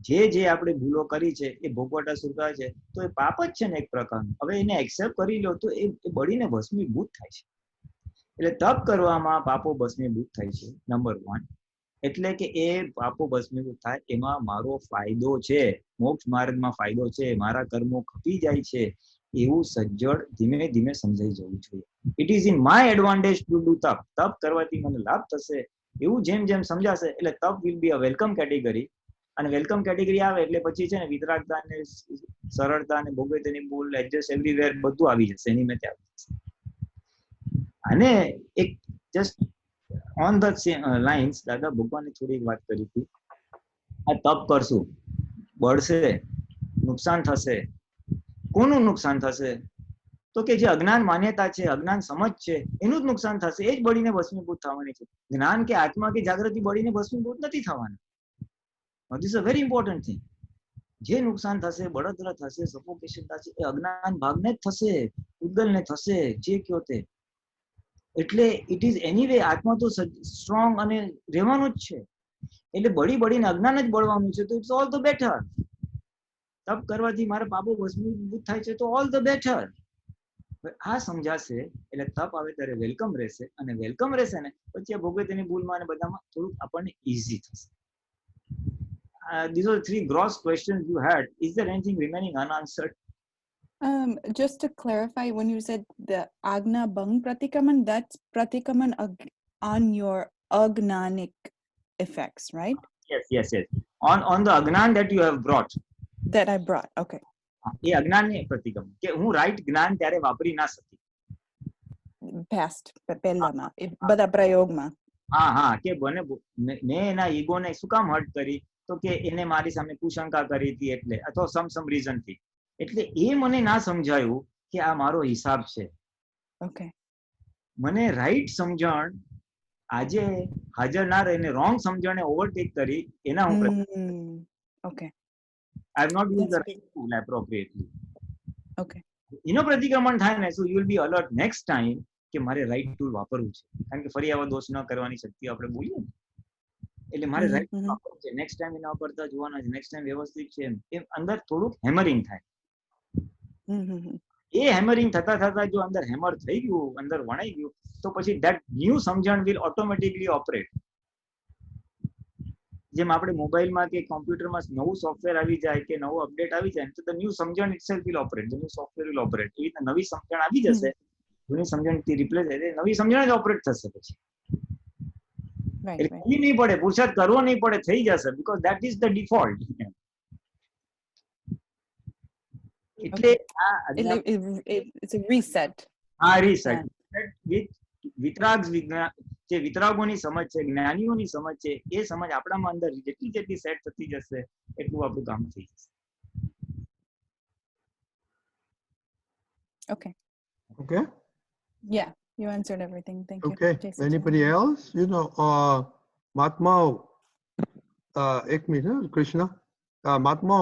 જે આપણે ભૂલો કરી છે એ ભોગવટા સ્વીકાર છે, તો એ પાપ જ છે ને એક પ્રકારનું. હવે એને એક્સેપ્ટ કરી લો તો એ બળીને ભસ્મીભૂત થાય છે. એટલે તપ કરવામાં પાપો ભસ્મીભૂત થાય છે, નંબર 1. એટલે કે એ પાપો ભસ્મીભૂત થાય એમાં મારો ફાયદો છે, મોક્ષ માર્ગમાં ફાયદો છે, મારા કર્મો ખપી જાય છે, એવું સજ્જડ ધીમે ધીમે સમજાઈ જવું જોઈએ. It is in my advantage to do તપ. તપ કરવાથી મને લાભ થશે એવું જેમ જેમ સમજાશે, એટલે તપ will be a welcome category. અને વેલકમ કેટેગરી આવે એટલે પછી છે ને વિતરાગતા ને સરળતા ને ભોગવતીની ભૂલ, એડજસ્ટ એવરીવેર બધું આવી જશે એની મેં ત્યાં. અને એક જસ્ટ ઓન ધ લાઇન્સ દાદા ભગવાને થોડી વાત કરી હતી, આ તપ કરશું, બળશે, નુકસાન થશે. કોનું નુકસાન થશે? તો કે જે અજ્ઞાન માન્યતા છે, અજ્ઞાન સમજ છે, એનું જ નુકસાન થશે. એ જ બળીને ભસ્મીભૂત થવાની છે. જ્ઞાન કે આત્મા કે જાગૃતિ બળીને ભસ્મીભૂત નથી થવાની. This is a very important thing. જે નુકસાન થશે, બળતરા થશે, સફોકેશન થશે, એ અજ્ઞાન ભાગને જ થશે, ઉદ્ગલને થશે, જે કયો તે. એટલે ઇટ ઇઝ એનીવે આત્મા તો સ્ટ્રોંગ અને રહેવાનું જ છે. એટલે બળીને અજ્ઞાન જ બળવાનું છે, તો ઇટ્સ ઓલ ધ બેટર. તપ કરવાથી મારા પાપો ભસ્મીભૂત થાય છે, તો ઓલ ધ બેટર. આ સમજાશે એટલે તપ આવે ત્યારે વેલકમ રહેશે. અને વેલકમ રહેશે ને પછી આ ભોગવતીની ભૂલમાં અને બધામાં થોડુંક આપણને ઈઝી થશે. These are 3 gross questions you had. Is there anything remaining unanswered? Just to clarify, when you said the Agna Bang Pratikaman, that's Pratikaman on your agnanic effects, right? Yes. On the Agnan that you have brought. That I brought, okay. એ અજ્ઞાનની પ્રતિક્રમણ કે હું right જ્ઞાન ત્યારે વાપરી ના શકી. Past, પહેલામાં, બધા પ્રયોગમાં. હા કે મેં એના ઈગોને શું કામ હર્ટ કરી? તો કે એને મારી સામે કુશંકા કરી હતી એટલે, અથવા સમ રીઝન થી. એટલે એ મને ના સમજાયું કે આ મારો હિસાબ છે. ઓકે. મને રાઈટ સમજણ આજે હાજર ના રહીને રોંગ સમજણે ઓવરટેક કરી, એના હું okay. I have not used the right tool appropriately. Okay. એનો પ્રતિક્રમણ થાય ને, so you will be alert next time કે મારે રાઈટ ટૂલ વાપરવું છે. કારણ કે ફરી આવા દોષ ન કરવાની શક્તિ આપણે બોલીએ ને, એટલે મારે રાઈટ ટૂલ વાપરવું છે. નેક્સ્ટ ટાઈમ એના વાપરતા જોવાના છે, નેક્સ્ટ ટાઈમ વ્યવસ્થિત છે, એમ અંદર થોડુંક હેમરિંગ થાય. એ હેમરિંગ થતા જો અંદર હેમર થઈ ગયું, અંદર વણાઈ ગયું, તો પછી that new સમજણ will automatically operate. જેમ આપણે મોબાઈલમાં કે કોમ્પ્યુટરમાં નવું સોફ્ટવેર આવી જાય કે નવું અપડેટ આવી જાય, તો ધ ન્યુ સમજણ itself will operate, the new software will operate. એવી રીતે નવી સમજણ આવી જશે, જૂની સમજણથી રિપ્લેસ થઈ જાય, નવી સમજણ જ ઓપરેટ થશે પછી. એટલે કઈ નહીં પડે, પુરુષાર્થ કરવો નહીં પડે, થઈ જશે, because that is the default. એટલે it's a reset. reset with વિતરાગ વિજ્ઞાન, જે વિતરાગોની સમજ છે, જ્ઞાનીઓની સમજ છે, એ સમજ આપણામાં અંદર જેટલી સેટ થતી જશે એટલું આપણું કામ થઈ જશે. Okay. Yeah, you answered everything. Thank you. Okay. Anybody else? Mahatma, એક મિનિટ, કૃષ્ણ. મહાત્મા,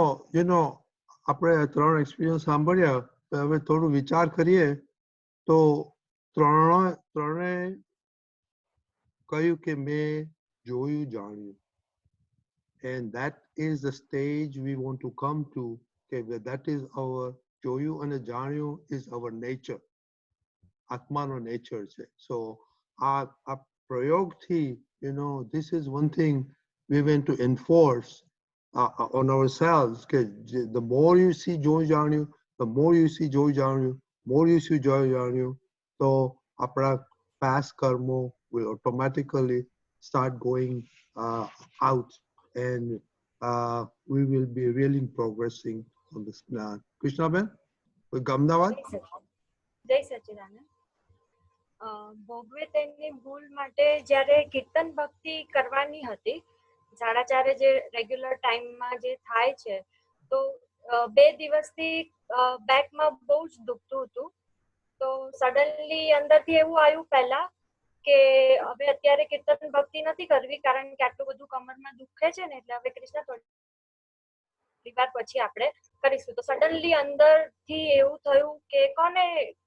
આપણે 3 એક્સપિરિયન્સ સાંભળ્યા, હવે થોડું વિચાર કરીએ તો ત્રણે કહ્યું કે મેં જોયું, જાણ્યું. And that is the stage we want to come to. Okay, that is our જોયું અને જાણ્યું is our nature. આત્માનો nature છે. So આ પ્રયોગથી, this is one thing we want to enforce on ourselves. Okay, the more you see જોયું જાણ્યું, the more you see જોયું જાણ્યું, more you see જોયું જાણ્યું, તો આપણા past કર્મો will automatically start going out, and we will be really progressing on this. Krishna Ben, Gamdawad. જય સચિદાનંદ. ભોગવે તેની ભૂલ માટે જ્યારે કીર્તન ભક્તિ કરવાની હતી 4:30 જે રેગ્યુલર ટાઈમમાં જે થાય છે, તો 2 દિવસથી બેકમાં બહુ જ દુખતું હતું. તો સડનલી અંદરથી એવું આવ્યું પહેલા કે હવે અત્યારે કીર્તન ભક્તિ નથી કરવી, કારણ કે આટલું બધું કમરમાં દુખે છે ને, એટલે હવે કૃષ્ણ થોડી વાર પછી આપણે કરીશું. તો સડનલી અંદરથી એવું થયું કે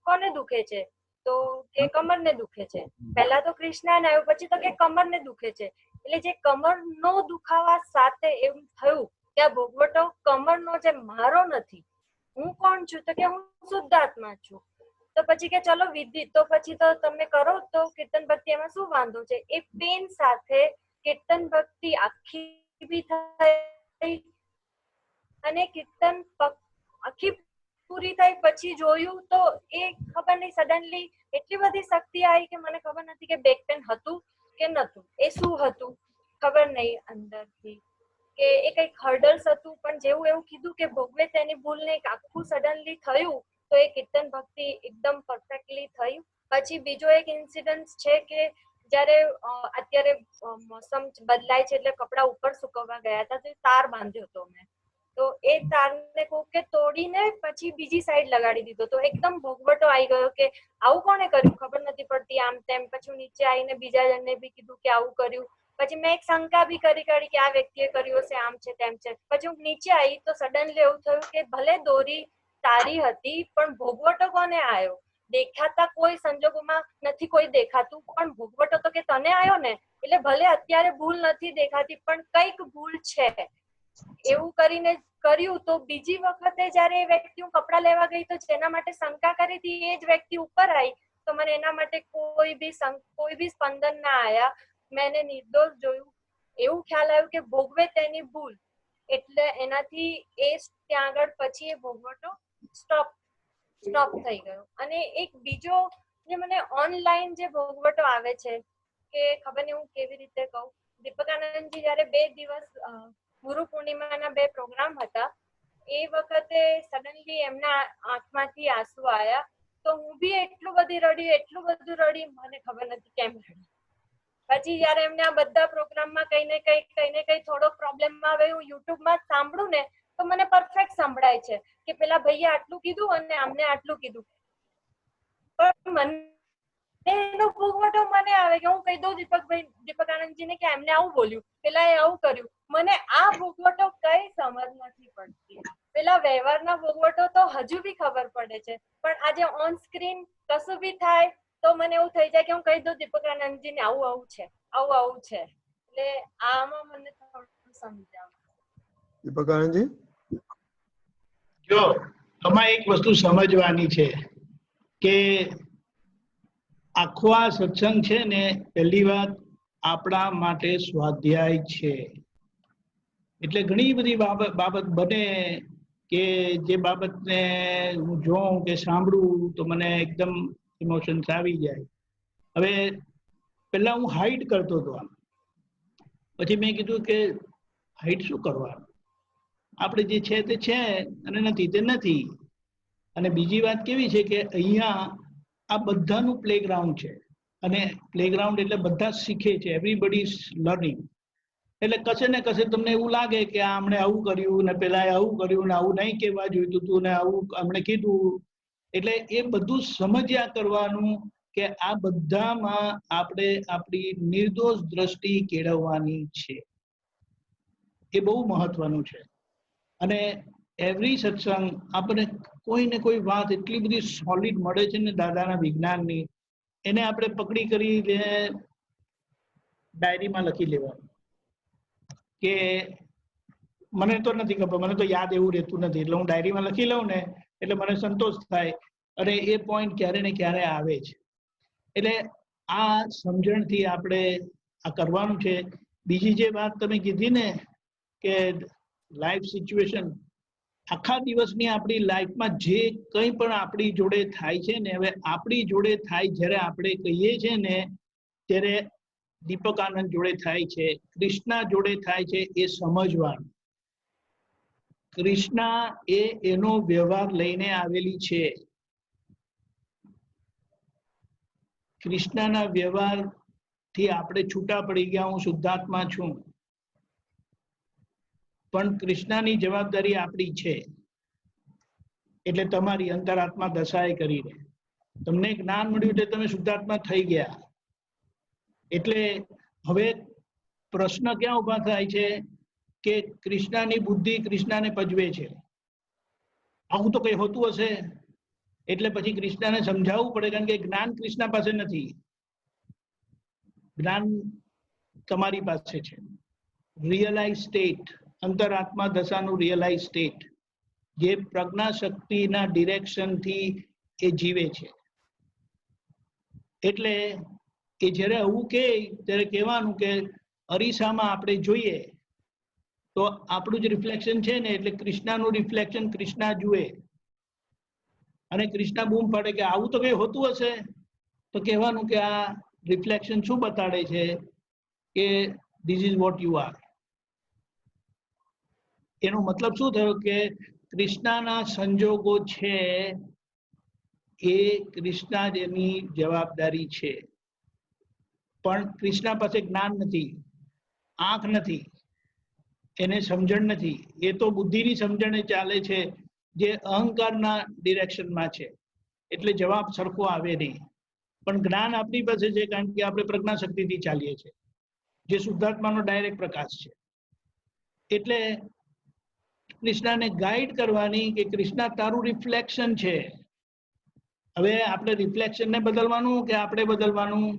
કોને દુખે છે, તો કે કમરને દુખે છે. પહેલા તો કૃષ્ણને આવ્યું, પછી તો કે કમરને દુખે છે. એટલે જે કમરનો દુખાવા સાથે એવું થયું કે આ ભોગવટો કમરનો જે મારો નથી, હું કોણ છું, તો કે હું શુદ્ધ આત્મા છું. તો પછી કે ચલો વિધિ, તો પછી તો તમે કરો તો કીર્તન ભક્તિ એમાં શું વાંધો છે. એ પેન સાથે કીર્તન ભક્તિ આખી બી થઈ અને કીર્તન આખી પૂરી થઈ પછી જોયું તો એ ખબર નહીં, સડનલી એટલી બધી શક્તિ આવી કે મને ખબર નથી કે બેક પેન હતું કે નતું, એ શું હતું ખબર નહીં અંદરથી, કે એ કંઈક હર્ડલ્સ હતું. પણ જેવું એવું કીધું કે ભોગવે તેની ભૂલને એક આખું સડનલી થયું, તો એ કીર્તન ભક્તિ એકદમ પરફેક્ટલી થઈ. પછી બીજો એક ઇન્સિડન્ટ છે કે જ્યારે અત્યારે મોસમ બદલાય છે એટલે કપડા ઉપર સુકવવા ગયા હતા, તો તાર બાંધ્યો હતો મેં, તો એ તારને કોક કે તોડીને પછી બીજી સાઈડ લગાડી દીધો. તો એકદમ ભોગવટો આવી ગયો કે આવું કોણે કર્યું, ખબર નથી પડતી, આમ તેમ. પછી હું નીચે આવીને બીજા જણને બી કીધું કે આવું કર્યું. પછી મેં એક શંકા બી કરી કે આ વ્યક્તિએ કર્યું હશે, આમ છે તેમ છે. પછી હું નીચે આવી તો સડનલી એવું થયું કે ભલે દોરી તારી હતી, પણ ભોગવટો કોને આવ્યો? દેખાતા કોઈ સંજોગોમાં નથી કોઈ દેખાતું, પણ ભોગવટો તો કે તને આવ્યો ને. એટલે ભલે અત્યારે ભૂલ નથી દેખાતી, પણ કઈક ભૂલ છે. એવું કરીને કર્યું. તો બીજી વખતે જયારે એ વ્યક્તિ હું કપડા લેવા ગઈ, તો જેના માટે શંકા કરી હતી એ જ વ્યક્તિ ઉપર આવી, તો મને એના માટે કોઈ બી સ્પંદન ના આયા. મેં એને નિર્દોષ જોયું. એવું ખ્યાલ આવ્યું કે ભોગવે તેની ભૂલ, એટલે એનાથી એ ત્યાં આગળ પછી એ ભોગવટો સ્ટોપ થઈ ગયો. અને એક બીજો જે મને ઓનલાઈન જે ભોગવટો આવે છે, કે ખબર નહીં હું કેવી રીતે કહું. દીપકાનંદજી જયારે 2 દિવસ ગુરુ પૂર્ણિમાના 2 પ્રોગ્રામ હતા, એ વખતે સડનલી એમના આંખમાંથી આંસુ આવ્યા. તો હું બી એટલું બધું રડી, મને ખબર નથી કેમ રડી. પછી જયારે એમને આ બધા પ્રોગ્રામમાં કઈ ને કઈ થોડો પ્રોબ્લેમ આવે, હું યુટ્યુબમાં સાંભળું ને તો મને પરફેક્ટ સંભળાય છે કે પેલા ભાઈએ આટલું કીધું અને આમને આટલું કીધું. પણ મને એનો ભોગવટો મને આવે કે હું કહી દઉં દીપકાનંદજીને કે એમને આવું બોલ્યું, પેલા એ આવું કર્યું. મને આ ભોગવટો કઈ સમજ નથી પડતી. પેલા વ્યવહારના ભોગવટો તો હજુ બી ખબર પડે છે, પણ આજે ઓન સ્ક્રીન કશું બી થાય તો મને એવું થઈ જાય કે હું કહી દઉં દીપકાનંદજીને આવું છે. એટલે આમાં મને થોડું સમજાવો. દીપકાનંદજી, જો આમાં એક વસ્તુ સમજવાની છે કે આખો આ સત્સંગ છે ને, પહેલી વાત આપણા માટે સ્વાધ્યાય છે. એટલે ઘણી બધી બાબત બને કે જે બાબતને હું જોઉં કે સાંભળું તો મને એકદમ ઇમોશન્સ આવી જાય. હવે પહેલા હું હાઈડ કરતો હતો, પછી મેં કીધું કે હાઈડ શું કરવાનું, આપણે જે છે તે છે અને નથી તે નથી. અને બીજી વાત કેવી છે કે અહીંયા આ બધાનું પ્લેગ્રાઉન્ડ છે, અને પ્લેગ્રાઉન્ડ એટલે બધા શીખે છે, એવરીબડી ઇઝ લર્નિંગ. એટલે કશે ને કશે તમને એવું લાગે કે આમણે આવું કર્યું ને પેલા આવું કર્યું ને આવું નહીં કહેવા જોઈતું હતું ને આવું આમણે કીધું. એટલે એ બધું સમજ્યા કરવાનું કે આ બધામાં આપણે આપણી નિર્દોષ દ્રષ્ટિ કેળવવાની છે. એ બહુ મહત્વનું છે. અને એવરી સત્સંગ આપણે કોઈ ને કોઈ વાત એટલી બધી સોલિડ મળે છે ને દાદાના વિજ્ઞાનની, એને આપણે પકડી કરીને ડાયરીમાં લખી લેવાનું કે મને તો નથી ખબર, મને તો યાદ એવું રહેતું નથી, એટલે હું ડાયરીમાં લખી લઉં ને એટલે મને સંતોષ થાય. અને એ પોઈન્ટ ક્યારે ને ક્યારે આવે છે. એટલે આ સમજણથી આપણે આ કરવાનું છે. બીજી જે વાત તમે કીધી ને કે લાઈફ સિચ્યુએશન, આખા દિવસની આપણી લાઈફમાં જે કંઈ પણ આપણી જોડે થાય છે ને, હવે આપણી જોડે થાય જ્યારે આપણે કહીએ છીએ ને ત્યારે દીપક આનંદ જોડે થાય છે, કૃષ્ણા જોડે થાય છે, એ સમજવાનું. કૃષ્ણા એ એનો વ્યવહાર લઈને આવેલી છે. કૃષ્ણના વ્યવહારથી આપણે છૂટા પડી ગયા, હું શુદ્ધાત્મા છું, પણ કૃષ્ણની જવાબદારી આપણી છે. એટલે તમારી અંતરાત્મા દશાએ કરીને તમને જ્ઞાન મળ્યું એટલે તમે શુદ્ધાત્મા થઈ ગયા. એટલે હવે પ્રશ્ન ક્યાં ઉભા થાય છે કે કૃષ્ણની બુદ્ધિ કૃષ્ણને પજવે છે. આવું તો કઈ હોતું હશે? એટલે પછી કૃષ્ણને સમજાવવું પડે, કારણ કે જ્ઞાન કૃષ્ણ પાસે નથી, જ્ઞાન તમારી પાસે છે. રિયલાઇઝ સ્ટેટ, અંતરાત્મા દશાનું રિયલાઇઝ સ્ટેટ, જે પ્રજ્ઞા શક્તિના ડિરેક્શનથી એ જીવે છે. એટલે એ જ્યારે આવું કે ત્યારે કહેવાનું કે અરીસામાં આપણે જોઈએ તો આપણું જે રિફ્લેક્શન છે ને, એટલે કૃષ્ણનું રિફ્લેક્શન કૃષ્ણ જુએ, અને કૃષ્ણ બૂમ પાડે કે આવું તો કઈ હોતું હશે? તો કહેવાનું કે આ રિફ્લેક્શન શું બતાડે છે કે this is what you are. એનો મતલબ શું થયો કે કૃષ્ણના સંજોગો છે એ કૃષ્ણ જ એની જવાબદારી છે. પણ કૃષ્ણ પાસે જ્ઞાન નથી, આંખ નથી, એને સમજણ નથી. એ તો બુદ્ધિની સમજણે ચાલે છે, જે અહંકારના ડિરેક્શનમાં છે, એટલે જવાબ સરખો આવે નહીં. પણ જ્ઞાન આપણી પાસે છે, કારણ કે આપણે પ્રજ્ઞા શક્તિથી ચાલીએ છીએ, જે શુદ્ધાત્માનો ડાયરેક્ટ પ્રકાશ છે. એટલે કૃષ્ણને ગાઈડ કરવાની કે કૃષ્ણ તારું રિફ્લેક્શન છે. હવે આપણે રિફ્લેક્શનને બદલવાનું કે આપણે બદલવાનું?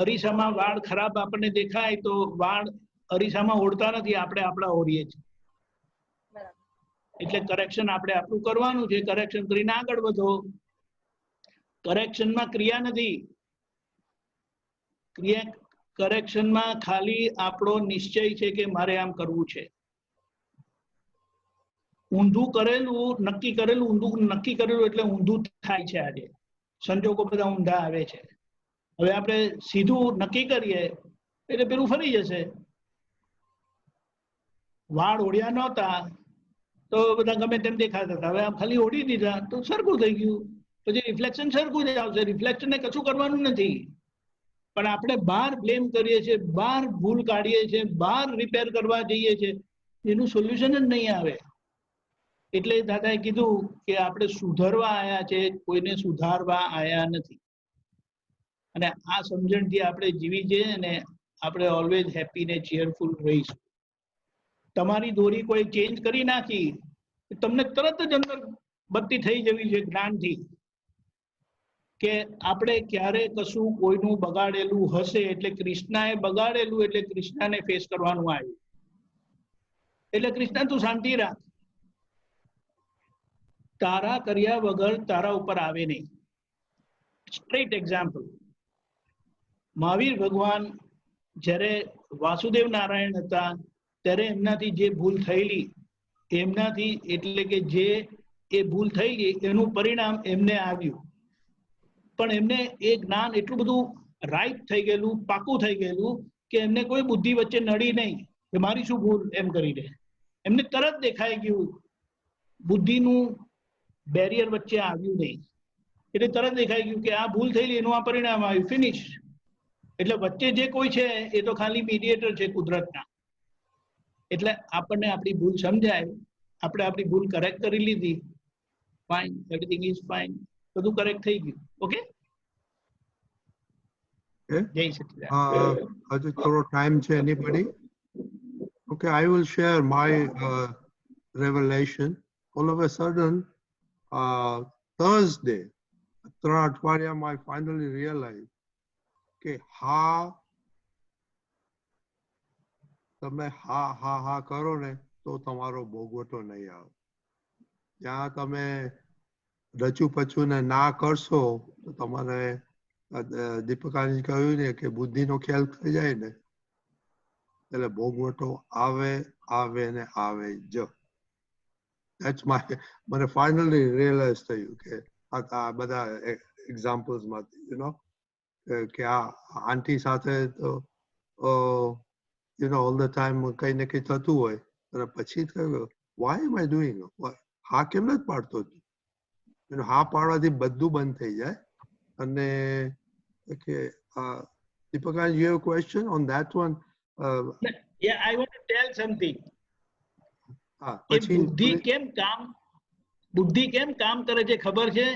અરીસામાં વાળ ખરાબ આપણને દેખાય તો વાળ અરીસામાં ઓળતા નથી, આપણે આપણા ઓળીએ છીએ. એટલે કરેક્શન આપણે આપણું કરવાનું છે. કરેક્શન કરીને આગળ વધો. કરેક્શનમાં ક્રિયા નથી, કરેક્શનમાં ખાલી આપણો નિશ્ચય છે કે મારે આમ કરવું છે. ઊંધું કરેલું નક્કી કરેલું, ઊંધું નક્કી કરેલું એટલે ઊંધું થાય છે. આજે સંજોગો બધા ઊંધા આવે છે. હવે આપણે સીધું નક્કી કરીએ એટલે પેલું ફરી જશે. વાળ ઓળ્યા નહોતા તો બધા ગમે તેમ દેખાતા હતા, હવે આમ ખાલી ઓળી દીધા તો સરખું થઈ ગયું. પછી રિફ્લેક્શન સરખું જ આવશે. રિફ્લેક્શનને કશું કરવાનું નથી, પણ આપણે બહાર બ્લેમ કરીએ છીએ, બહાર ભૂલ કાઢીએ છીએ, બહાર રિપેર કરવા જઈએ છીએ, એનું સોલ્યુશન જ નહીં આવે. એટલે દાદાએ કીધું કે આપણે સુધારવા આવ્યા છે, કોઈને સુધારવા આવ્યા નથી. અને આ સમજણથી આપણે જીવી જઈએ ને, આપણે ઓલવેઝ હેપી ને ચીયરફુલ રહીશું. તમારી દોરી કોઈ ચેન્જ કરી નાખી, તમને તરત જ અંદર બત્તી થઈ જવી છે જ્ઞાનથી, કે આપણે ક્યારે કશું કોઈનું બગાડેલું હશે, એટલે કૃષ્ણએ બગાડેલું એટલે કૃષ્ણને ફેસ કરવાનું આવ્યું. એટલે કૃષ્ણ તું શાંતિ રાખ, તારા કર્યા વગર તારા ઉપર આવે નહીં. સ્ટ્રેટ એક્ઝામ્પલ, મહાવીર ભગવાન જ્યારે વાસુદેવ નારાયણ હતા ત્યારે એમનાથી જે ભૂલ થયેલી, એમનાથી એટલે કે જે એ ભૂલ થઈ ગઈ એનું પરિણામ એમને આવ્યું. પણ એમને એ જ્ઞાન એટલું બધું રાઈટ થઈ ગયેલું, પાકું થઈ ગયેલું કે એમને કોઈ બુદ્ધિ વચ્ચે નડી નહીં કે મારી શું ભૂલ એમ કરીને. એમને તરત દેખાઈ ગયું, બુદ્ધિનું બેરિયર વચ્ચે આવ્યું નહીં, એટલે તરત દેખાઈ ગયું કે આ ભૂલ થયેલી, એનું આ પરિણામ આવ્યું, ફિનિશ. એટલે વચ્ચે જે કોઈ છે એ તો ખાલી મીડિયેટર છે કુદરતના. એટલે આપણને આપણી ભૂલ સમજાય, આપણે આપણી ભૂલ કરેક્ટ કરી લીધી, ફાઇન, એવરીથિંગ ઇઝ ફાઇન, બધું કરેક્ટ થઈ ગયું. ઓકે, જય સચિદાનંદ. હજી થોડો ટાઈમ છે anybody? Okay, I will share my revelation. All of a sudden, Thursday, 3 અઠવાડિયામાં I finally realized કે તમે હા કરો ને તો તમારો ભોગવટો નહીં આવે. ત્યાં તમે રચું પચું ને ના કરશો તો તમારે દીપકાની કહ્યું ને કે બુદ્ધિનો ખ્યાલ થઈ જાય ને એટલે ભોગવટો આવે ને આવે જ. મને ફાઇનલી રિયલાઇઝ થયું કે આ બધા એક્ઝામ્પલ્સ માંથી કે આ આંટી સાથે તો ઓલ ધ ટાઈમ કઈ ને કઈ થતું હોય અને પછી થયું વાય એમ આઈ ડુઈંગ, હા કેમ નથી પાડતો, હા પાડવાથી બધું બંધ થઈ જાય. અને કે Deepika, you have a question on that one? Yeah, I want to tell something. એ પછી બુદ્ધિ કેમ કામ કરે છે ખબર છે?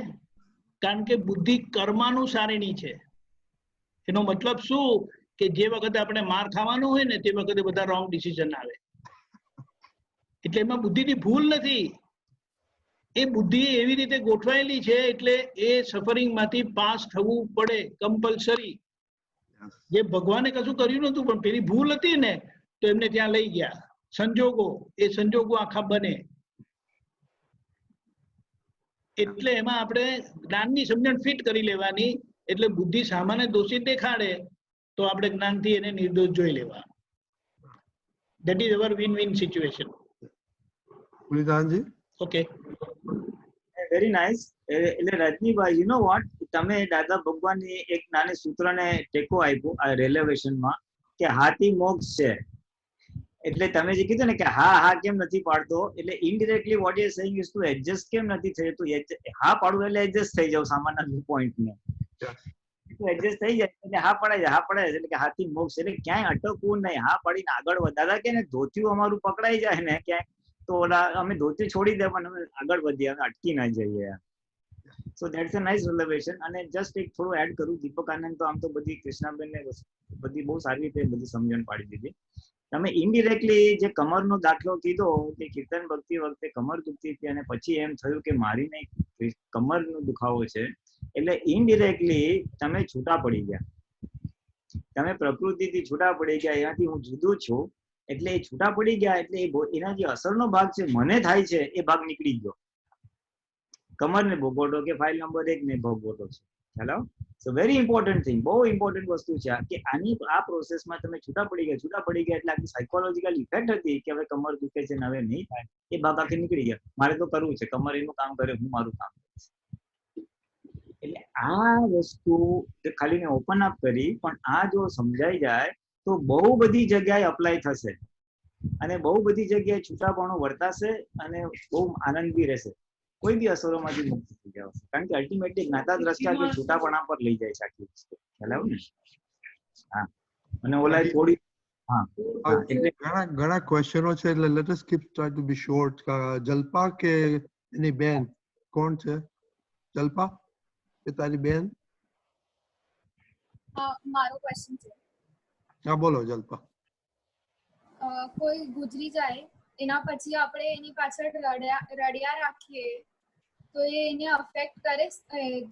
કારણ કે બુદ્ધિ કર્માનુસારિણી છે. એનો મતલબ શું કે જે વખતે આપણે માર ખાવાનું હોય ને તે વખતે બધા રોંગ ડિસિઝન આવે. એટલે એમાં બુદ્ધિની ભૂલ નથી. એ બુદ્ધિ એવી રીતે ગોઠવાયેલી છે એટલે એ સફરિંગ માંથી પાસ થવું પડે કમ્પલસરી. જે ભગવાને કશું કર્યું નતું પણ પેલી ભૂલ હતી ને તો એમને ત્યાં લઈ ગયા. સંજોગો, એ સંજોગો આખા બને. એટલે એમાં આપણે જ્ઞાનની સમજણ ફિટ કરી લેવાની. એટલે બુદ્ધિ સામાન્ય દોષિત દેખાડે તો આપણે જ્ઞાનથી એને નિર્દોષ જોઈ લેવા. That is our win-win situation. પુલિદાનજી? Okay. Very nice. એટલે રજનીભાઈ, યુ નો વોટ, તમે દાદા ભગવાનની એક નાની સૂત્રને ટેકો આપ્યો આ રેલેવેશનમાં કે હાથી મોક્ષ છે. એટલે તમે જે કીધું ને કે હા કેમ નથી પાડતો, એટલે indirectly what you saying is to adjust કેમ નથી થતું. હા પાડવું એટલે એડજસ્ટ થઈ જાવ સામાન્ય પોઈન્ટ ને એડજસ્ટ થઈ જાય એટલે હા પડાય છે એટલે કે હાથી મોક્ષ. એટલે ક્યાંય અટકવું નહીં, હા પાડીને આગળ દાદા કે ને ધોતિયું અમારું પકડાઈ જાય ને ક્યાંય તો ઓલા અમે ધોતી છોડી દે પણ અમે આગળ વધીએ, અમે અટકી ના જઈએ. So that's a nice revelation. અને જસ્ટ એક થોડું એડ કરું, દીપક આનંદ તો આમ તો બધી કૃષ્ણાબેનને બધી બહુ સારી રીતે બધી સમજણ પાડી દીધી. તમે ઇનડિરેક્ટલી જે કમરનો દાખલો કીધો કે કીર્તન ભક્તિ વખતે કમર દુખતી હતી અને પછી એમ થયું કે મારી નહીં કમરનો દુખાવો છે, એટલે ઇનડિરેક્ટલી તમે છૂટા પડી ગયા, તમે પ્રકૃતિથી છૂટા પડી ગયા, એનાથી હું જુદું છું એટલે એ છૂટા પડી ગયા. એટલે એના જે અસરનો ભાગ છે મને થાય છે એ ભાગ નીકળી ગયો. કમરને ભોગવટો કે ફાઇલ નંબર 1 ને ભોગવટો છે. હેલો, સો વેરી ઇમ્પોર્ટન્ટ થિંગ, બહુ ઇમ્પોર્ટન્ટ વસ્તુ છે કે આ પ્રોસેસમાં તમે છૂટા પડી ગયા એટલે આખી સાયકોલોજીકલ ઇફેક્ટ હતી કે હવે કમર દુખે છે ને હવે નહીં થાય, એ ભાગ આખી નીકળી ગયા. મારે તો કરવું છે, કમર એનું કામ કરે, હું મારું કામ કરીશ. એટલે આ વસ્તુ ખાલી મેં ઓપન અપ કરી, પણ આ જો સમજાઈ જાય તો બહુ બધી જગ્યાએ અપ્લાય થશે અને બહુ બધી જગ્યાએ છૂટાપણું વર્તાશે અને બહુ આનંદ બી રહેશે. કોઈ બી અસરોમાંથી મુક્ત થઈ જશે, કારણ કે અલ્ટિમેટલી જ્ઞાતા દ્રષ્ટા કે છૂટાપણા પર લઈ જાય છે આખી વસ્તુ. ખ્યાલ ને? હા. અને ઓલા થોડી ઘણા ક્વેશ્ચનો છે એટલે let us keep try to be short. Jalpa કે એની બેન કોણ છે? જલ્પા કે તારી બેન? મારો ક્વેશ્ચન છે. હા બોલો જલ્પા. કોઈ ગુજરી જાય એના પછી આપણે એની પાછળ રડ્યા રાખીએ તો એને અફેક્ટ કરે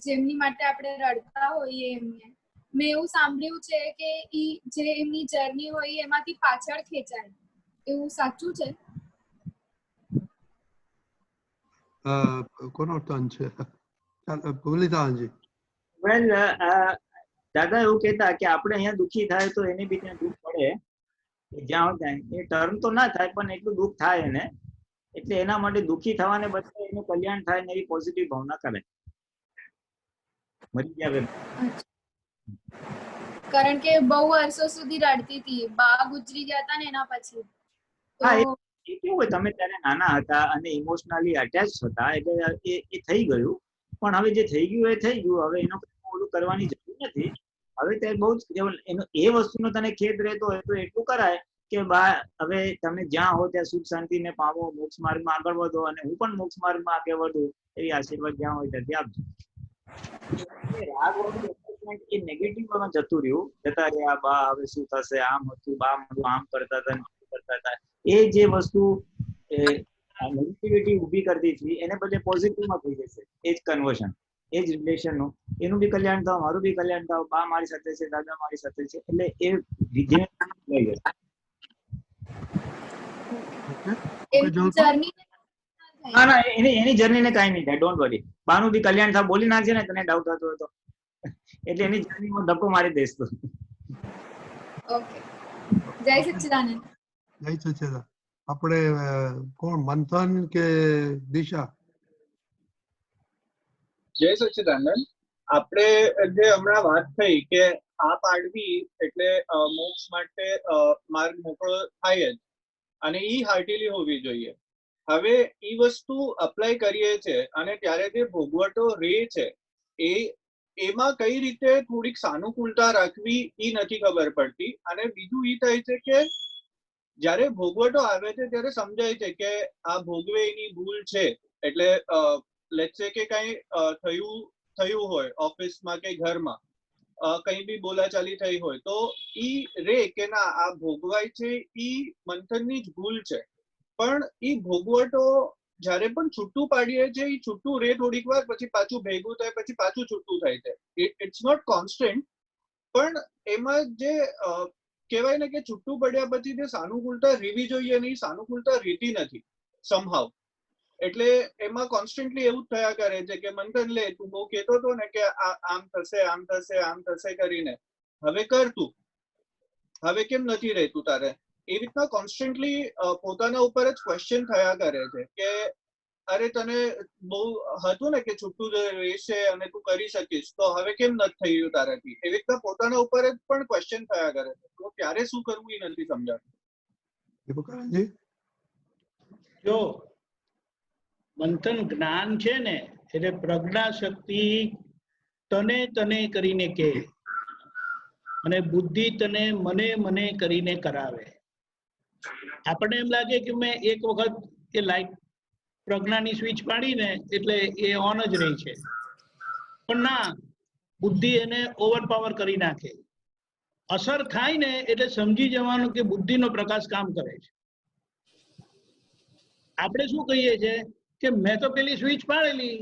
જેમની માટે આપણે રડતા હોઈએ એમને. મેં એવું સાંભળ્યું છે કે જે એમની જર્ની હોય એમાંથી પાછળ ખેંચાય, એવું સાચું છે? કોનો ટર્ન છે? પુલિદાનજી. વેલ, દાદા એવું કહેતા કે આપણે અહીંયા દુઃખી થાય તો એને બી ત્યાં દુઃખ પડે, જ્યાં થાય એ ટર્ન તો ના થાય પણ એટલું દુઃખ થાય એને, એટલે એના માટે દુઃખી થવાને બદલે એનું કલ્યાણ થાય ને એવી પોઝિટિવ ભાવના કરે. મરી ગયા. કારણ કે બહુ વર્ષો સુધી રડતી હતી, બા ગુજરી ગયા હતા ને એના પછી. હા, એ કેવું હોય, તમે ત્યારે નાના હતા અને ઇમોશનલી અટેચ હતા એટલે એ થઈ ગયું. પણ હવે જે થઈ ગયું એ થઈ ગયું, હવે એનો ઓલું કરવાની જરૂર નથી. હવે તે બહુ જ એનો એ વસ્તુનો તને ખેદ રહેતો હોય તો એટલું કરાય કે બા હવે તમે જ્યાં હો ત્યાં સુખ શાંતિને પામો, મોક્ષ માર્ગમાં આગળ વધો અને હું પણ મોક્ષ માર્ગમાં આગળ વધું એવી આશીર્વાદ જ્યાં હોય ત્યાંથી આપજો. રાગ એ નેગેટિવમાં જતું રહ્યું, જતા રહ્યા બા હવે શું થશે, આમ હતું, બા આમ કરતા હતા, એ જે વસ્તુ નેગેટિવિટી ઊભી કરતી હતી એને બદલે પોઝિટિવમાં થઈ જશે. એ જ કન્વર્શન, એ જ રિલેશનનું, એનું બી કલ્યાણ થાવ, મારું બી કલ્યાણ થાવ, બા મારી સાથે છે, દાદા મારી સાથે છે, એટલે એ વિધે લઈ જશે. ના એની જર્ની ને કઈ નહીં થાય, ડોન્ટ વરી. બાનું બી કલ્યાણ થાવ બોલી નાખશે ને તને ડાઉટ થતો હોય તો, એટલે એની જર્નીમાં ધક્કો મારી દઈશ તો. ઓકે, જય સચ્ચિદાનંદ. જય સચ્ચિદાનંદ. આપણે કોણ, મંથન કે દિશા? જય સચ્ચિદાનંદ. આપણે જે હમણાં વાત થઈ કે આ પાડવી એટલે મોક્ષ માટે માર્ગ મોકળો થાય જ, અને ઈ હાર્ટીલી હોવી જોઈએ. હવે ઈ વસ્તુ અપ્લાય કરીએ છે અને ત્યારે જે ભોગવટો રહે છે એમાં કઈ રીતે થોડીક સાનુકૂળતા રાખવી ઈ નથી ખબર પડતી. અને બીજું ઈ થાય છે કે જ્યારે ભોગવટો આવે છે ત્યારે સમજાય છે કે આ ભોગવે એની ભૂલ છે. એટલે લેટ્સ સે કે કઈ થયું હોય ઓફિસમાં કે ઘરમાં, કઈ બી બોલાચાલી થઈ હોય તો ઈ રે કે ના આ ભોગવાય છે ઈ મંથનની જ ભૂલ છે. પણ ઈ ભોગવટો જ્યારે પણ છૂટું પાડીએ છે ઈ છૂટું રે થોડીક વાર, પછી પાછું ભેગું થાય, પછી પાછું છૂટું થાય છે. It's not constant. પણ એમાં જે કહેવાય ને કે છૂટું પડ્યા પછી જે સાનુકૂળતા રહેવી જોઈએ ને એ સાનુકૂળતા રહેતી નથી સમહાવ. એટલે એમાં કોન્સ્ટન્ટલી એવું જ થયા કરે છે કે મંથન લે તું બહુ કહેતો હતો ને કે આમ થશે આમ થશે આમ થશે કરીને હવે કર તું, હવે કેમ નથી રહેતું તારે. એ રીતના કોન્સ્ટન્ટલી પોતાના ઉપર જ ક્વેશ્ચન થયા કરે છે કે અરે તને બહુ હતું ને કે છૂટું રહેશે અને તું કરી શકીશ, તો હવે કેમ નથી થયું તારાથી. એવી રીતના પોતાના ઉપર જ પણ ક્વેશ્ચન થયા કરે છે. તો ત્યારે શું કરવું એ નથી સમજાતું. જો મંથન જ્ઞાન છે ને એટલે પ્રજ્ઞા શક્તિ તને તને કરીને કે અને બુદ્ધિ તને મને મને કરીને કરાવે. આપણને એમ લાગે કે મેં એક વખત એ લાઈટ પ્રજ્ઞાની સ્વિચ પાડીને એટલે એ ઓન જ રહી છે, પણ ના, બુદ્ધિ એને ઓવરપાવર કરી નાખે. અસર થાય ને એટલે સમજી જવાનું કે બુદ્ધિનો પ્રકાશ કામ કરે છે. આપણે શું કહીએ છીએ કે મેં તો પેલી સ્વિચ પાડેલી,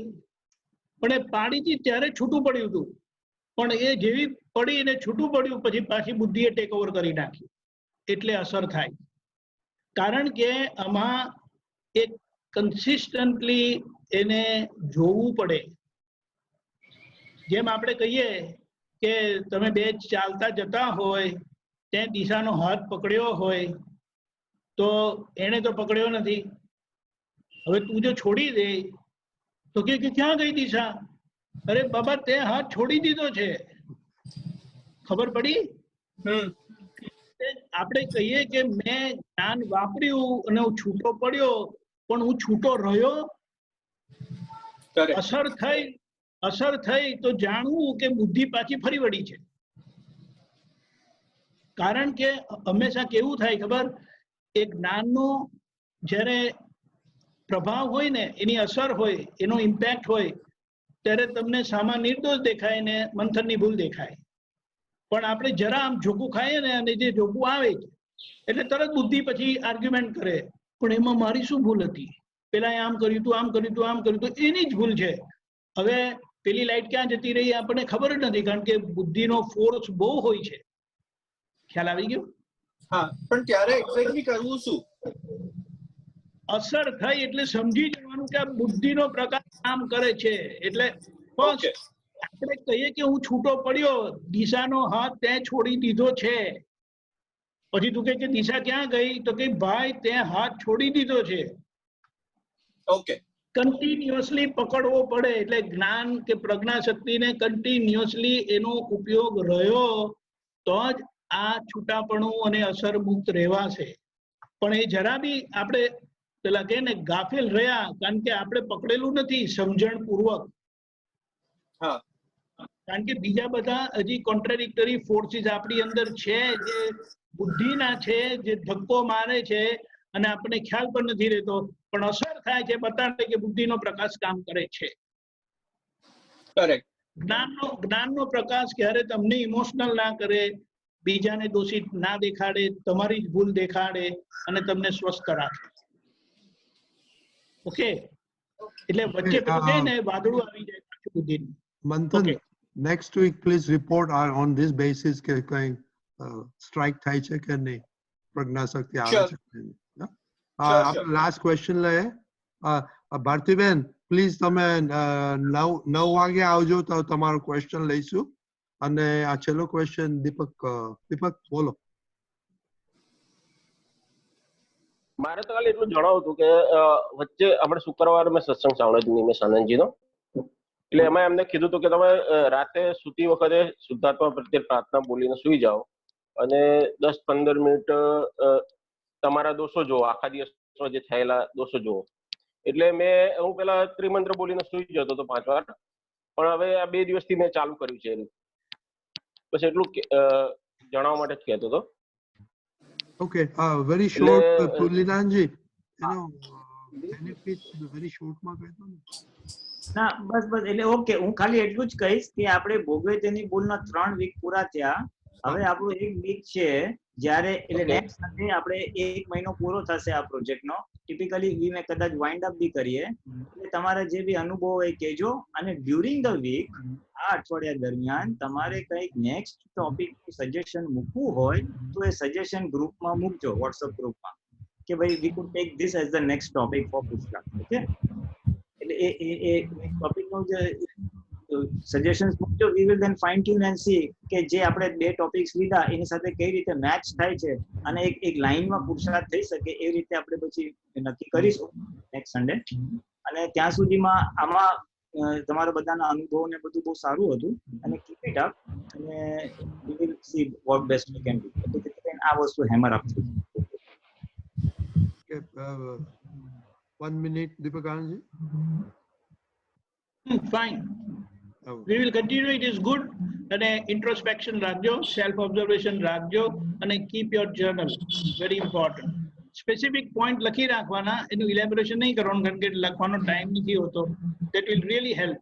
પણ એ પાડી હતી ત્યારે છૂટું પડ્યું હતું, પણ એ જેવી પડી ને છૂટું પડ્યું પછી પાછી બુદ્ધિએ ટેક ઓવર કરી નાખી, એટલે અસર થાય. કારણ કે આમાં એક કન્સિસ્ટન્ટલી એને જોવું પડે. જેમ આપણે કહીએ કે તમે બે ચાલતા જતા હોય, તે દિશાનો હાથ પકડ્યો હોય તો એને તો પકડ્યો નથી. હવે તું જો છોડી દે તો કે ક્યાં ગઈ દિશા? અરે બાબા તે હાથ છોડી દીધો છે, ખબર પડી? આપણે કહીએ કે મેં જ્ઞાન વાપર્યું અને હું છૂટો પડ્યો, પણ હું છૂટો રહ્યો? અસર થઈ તો જાણવું કે બુદ્ધિ પાછી ફરી વળી છે. કારણ કે હંમેશા કેવું થાય ખબર, એ જ્ઞાનનો જ્યારે પ્રભાવ હોય ને, એની અસર હોય, એનો ઇમ્પેક્ટ હોય, ત્યારે તમને સામા નિર્દોષ દેખાય ને મંથનની ભૂલ દેખાય. પણ આપણે જરા આમ ઝોકું ખાઈએ ને અને જે ઝોકું આવે એટલે તરત બુદ્ધિ પછી આર્ગ્યુમેન્ટ કરે, પણ એમાં મારી શું ભૂલ હતી? પેલા આમ કર્યું તું, આમ કર્યું તું, આમ કર્યું તું, એની જ ભૂલ છે. હવે પેલી લાઈટ ક્યાં જતી રહી આપણને ખબર જ નથી, કારણ કે બુદ્ધિનો ફોર્સ બહુ હોય છે. ખ્યાલ આવી ગયો? હા, પણ ત્યારે એક્ઝેક્ટલી કરવું શું? અસર થઈ એટલે સમજી જવાનું કે આ બુદ્ધિનો પ્રકાર કામ કરે છે. એટલે ફર્સ્ટ આપણે કહીએ કે હું છૂટો પડ્યો, દિશાનો હાથ તે છોડી દીધો છે. પછી તું કે દિશા ક્યાં ગઈ? તો કે ભાઈ તે હાથ છોડી દીધો છે. ઓકે, કન્ટિન્યુઅસલી પકડવો પડે. એટલે જ્ઞાન કે પ્રજ્ઞા શક્તિને કન્ટિન્યુઅસલી એનો ઉપયોગ રહ્યો તો જ આ છૂટાપણું અને અસર મુક્ત રહેવાશે. પણ એ જરા બી આપણે પેલા કહે ને ગાફેલ રહ્યા, કારણ કે આપણે પકડેલું નથી સમજણ પૂર્વક. કારણ કે બીજા બધા હજી કોન્ટ્રાડિક્ટરી ફોર્સીસ આપણી અંદર છે, જે બુદ્ધિના છે, જે ધક્કો મારે છે અને આપણને ખ્યાલ પણ નથી રહેતો, પણ અસર થાય છે, બતાવે કે બુદ્ધિનો પ્રકાશ કામ કરે છે. જ્ઞાનનો પ્રકાશ ક્યારે તમને ઇમોશનલ ના કરે, બીજાને દોષિત ના દેખાડે, તમારી જ ભૂલ દેખાડે અને તમને સ્વસ્થ રાખે. ઓકે, એટલે વચ્ચે પેલું કહે ને વાદળું આવી જાય બુદ્ધિનું. Manthan, next week please report on this basis કે કઈ સ્ટ્રાઇક થાય છે કે નહીં, પ્રજ્ઞા શક્તિ આવે છે કે નહીં. આપણે લાસ્ટ ક્વેશ્ચન લઈએ. ભારતીબેન પ્લીઝ તમે 9 વાગે આવજો તો તમારો ક્વેશ્ચન લઈશું. અને આ છેલ્લો ક્વેશ્ચન દીપક બોલો. મારે તો ખાલી એટલું જણાવવું હતું કે વચ્ચે આપણે શુક્રવારે મેં સત્સંગ સાંભળ્યો નિમેશ આનંદજીનો, એટલે એમાં એમને કીધું હતું કે તમે રાતે સૂતી વખતે શુદ્ધાત્મા પ્રત્યે પ્રાર્થના બોલીને સુઈ જાઓ અને 10-15 મિનિટ તમારા દોષો જુઓ, આખા દિવસમાં જે થયેલા દોષો જુઓ. એટલે હું પેલા ત્રિમંત્ર બોલીને સુઈ જતો હતો 5 વાર, પણ હવે આ 2 દિવસથી મેં ચાલુ કર્યું છે. બસ એટલું જણાવવા માટે જ કહેતો હતો. Okay, very short, Pulinanji, benefits very short માં કહેતો ને. ના બસ એટલે ઓકે, હું ખાલી એટલું જ કહીશ કે આપણે ભોગવે તેની ભૂલના 3 વીક પૂરા થયા. હવે આપણું 1 વીક છે જ્યારે એટલે નેક્સ્ટ સન્ડે આપણે 1 મહિનો પૂરો થશે આ પ્રોજેક્ટનો. ટિપિકલી વી મેં કદાચ વાઇન્ડ અપ બી કરીએ. એટલે તમારા જે બી અનુભવ હોય કહેજો, અને ડ્યુરિંગ ધ વીક આ અઠવાડિયા દરમિયાન તમારે કંઈક નેક્સ્ટ ટોપિક સજેશન મૂકવું હોય તો એ સજેશન ગ્રુપમાં મૂકજો, વોટ્સઅપ ગ્રુપમાં, કે ભાઈ we could take this as the next topic for Pushkar. Okay, એટલે એ ટોપિકનું જે સજેશન્સ મૂકજો. We will then fine tune and see કે જે આપણે 2 ટોપિક્સ લીધા એની સાથે કઈ રીતે મેચ થાય છે અને એક લાઇનમાં પુરુષાર્થ થઈ શકે એ રીતે આપણે પછી નક્કી કરીશું નેક્સ્ટ સન્ડે. અને ત્યાં સુધીમાં આમાં તમારા બધાના અનુભવ ને બધું બહુ સારું હતું, અને કીપ ઇટ અપ, અને we will see what best we can do. એટલે આ વસ્તુ હેમર અપ થઈ. 1 minute, Deepakanji. Fine. We will continue. It is good. And introspection રાખજો, self observation રાખજો, અને keep your journal. Very important. Specific point લખી રાખવાના, એનું elaboration નહીં કરવાનું કારણ કે લખવાનો ટાઈમ નથી હોતો. That will really help.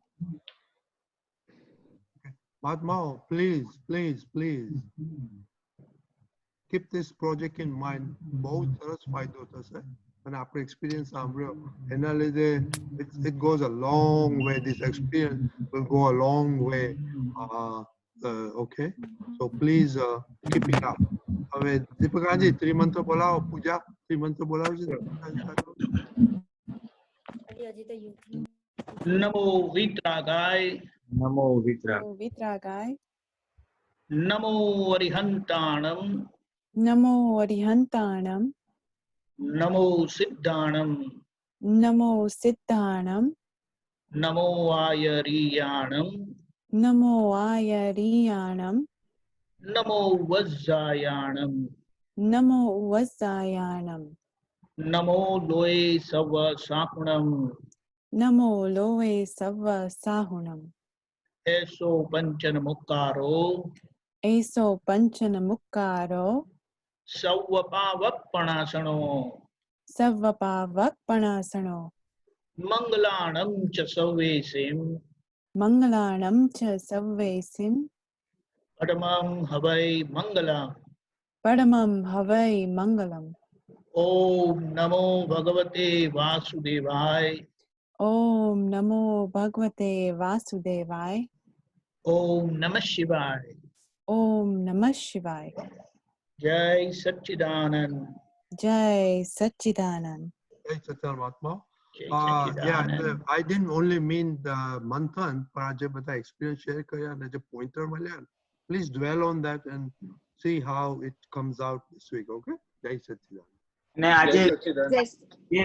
Mahatma, please keep this project in mind. બહુ સરસ ફાયદો થશે. અને આપણે એક્સપિરિયન્સ સાંભળ્યો એના લીધે it goes a long way. This experience will go a long way. Okay, so please keep it up. હવે દીપકાજી ત્રિમંત્ર બોલાવો. પૂજા ત્રિમંત્ર બોલાવજો. નમો વિતરાગાય, નમો વિતરાગાય, નમો અરિહંતાણમ, નમો અરિહંતાણમ, નમો સિદ્ધાણમ, નમો સિદ્ધાણમ, નમો આયરિયાણમ, નમો આયરિયાણમ, નમો વજ્જાયાણમ, નમો વજ્જાયાણમ, નમો લોય સવ સાહુણમ, નમો લોવે સવ સાહુણમ. એસો પંચન મુક્કારો, એસો પંચન મુક્કારો, સૌ પાવપણાસણો, સવ પાવપણાસણો, મંગલાણમ ચ સૌવેસીમ, મંગલાણમ ચ સૌવેસીમ, પડમં હવૈ મંગલમ, પરમં હવૈ મંગલમ. ઓમ નમો ભગવતે વાસુદેવાય, ઓમ નમો ભગવતે વાસુદેવાય, ઓમ નમઃ શિવાય, ઓમ નમઃ શિવાય. જય સચ્ચિદાનંદ, જય સચ્ચિદાનંદ. જય સચ્ચિદાનંદ મહાત્મા. જય Yeah, Sachchidanand. I didn't only mean the મંથન, પણ આ જે બધા એક્સપિરિયન્સ શેર કર્યા અને જે પોઈન્ટર મળ્યા, please dwell on that and see how it comes out this week. Okay, જય સચ્ચિદાનંદ. ને આજે જય સચ્ચિદાનંદ. જે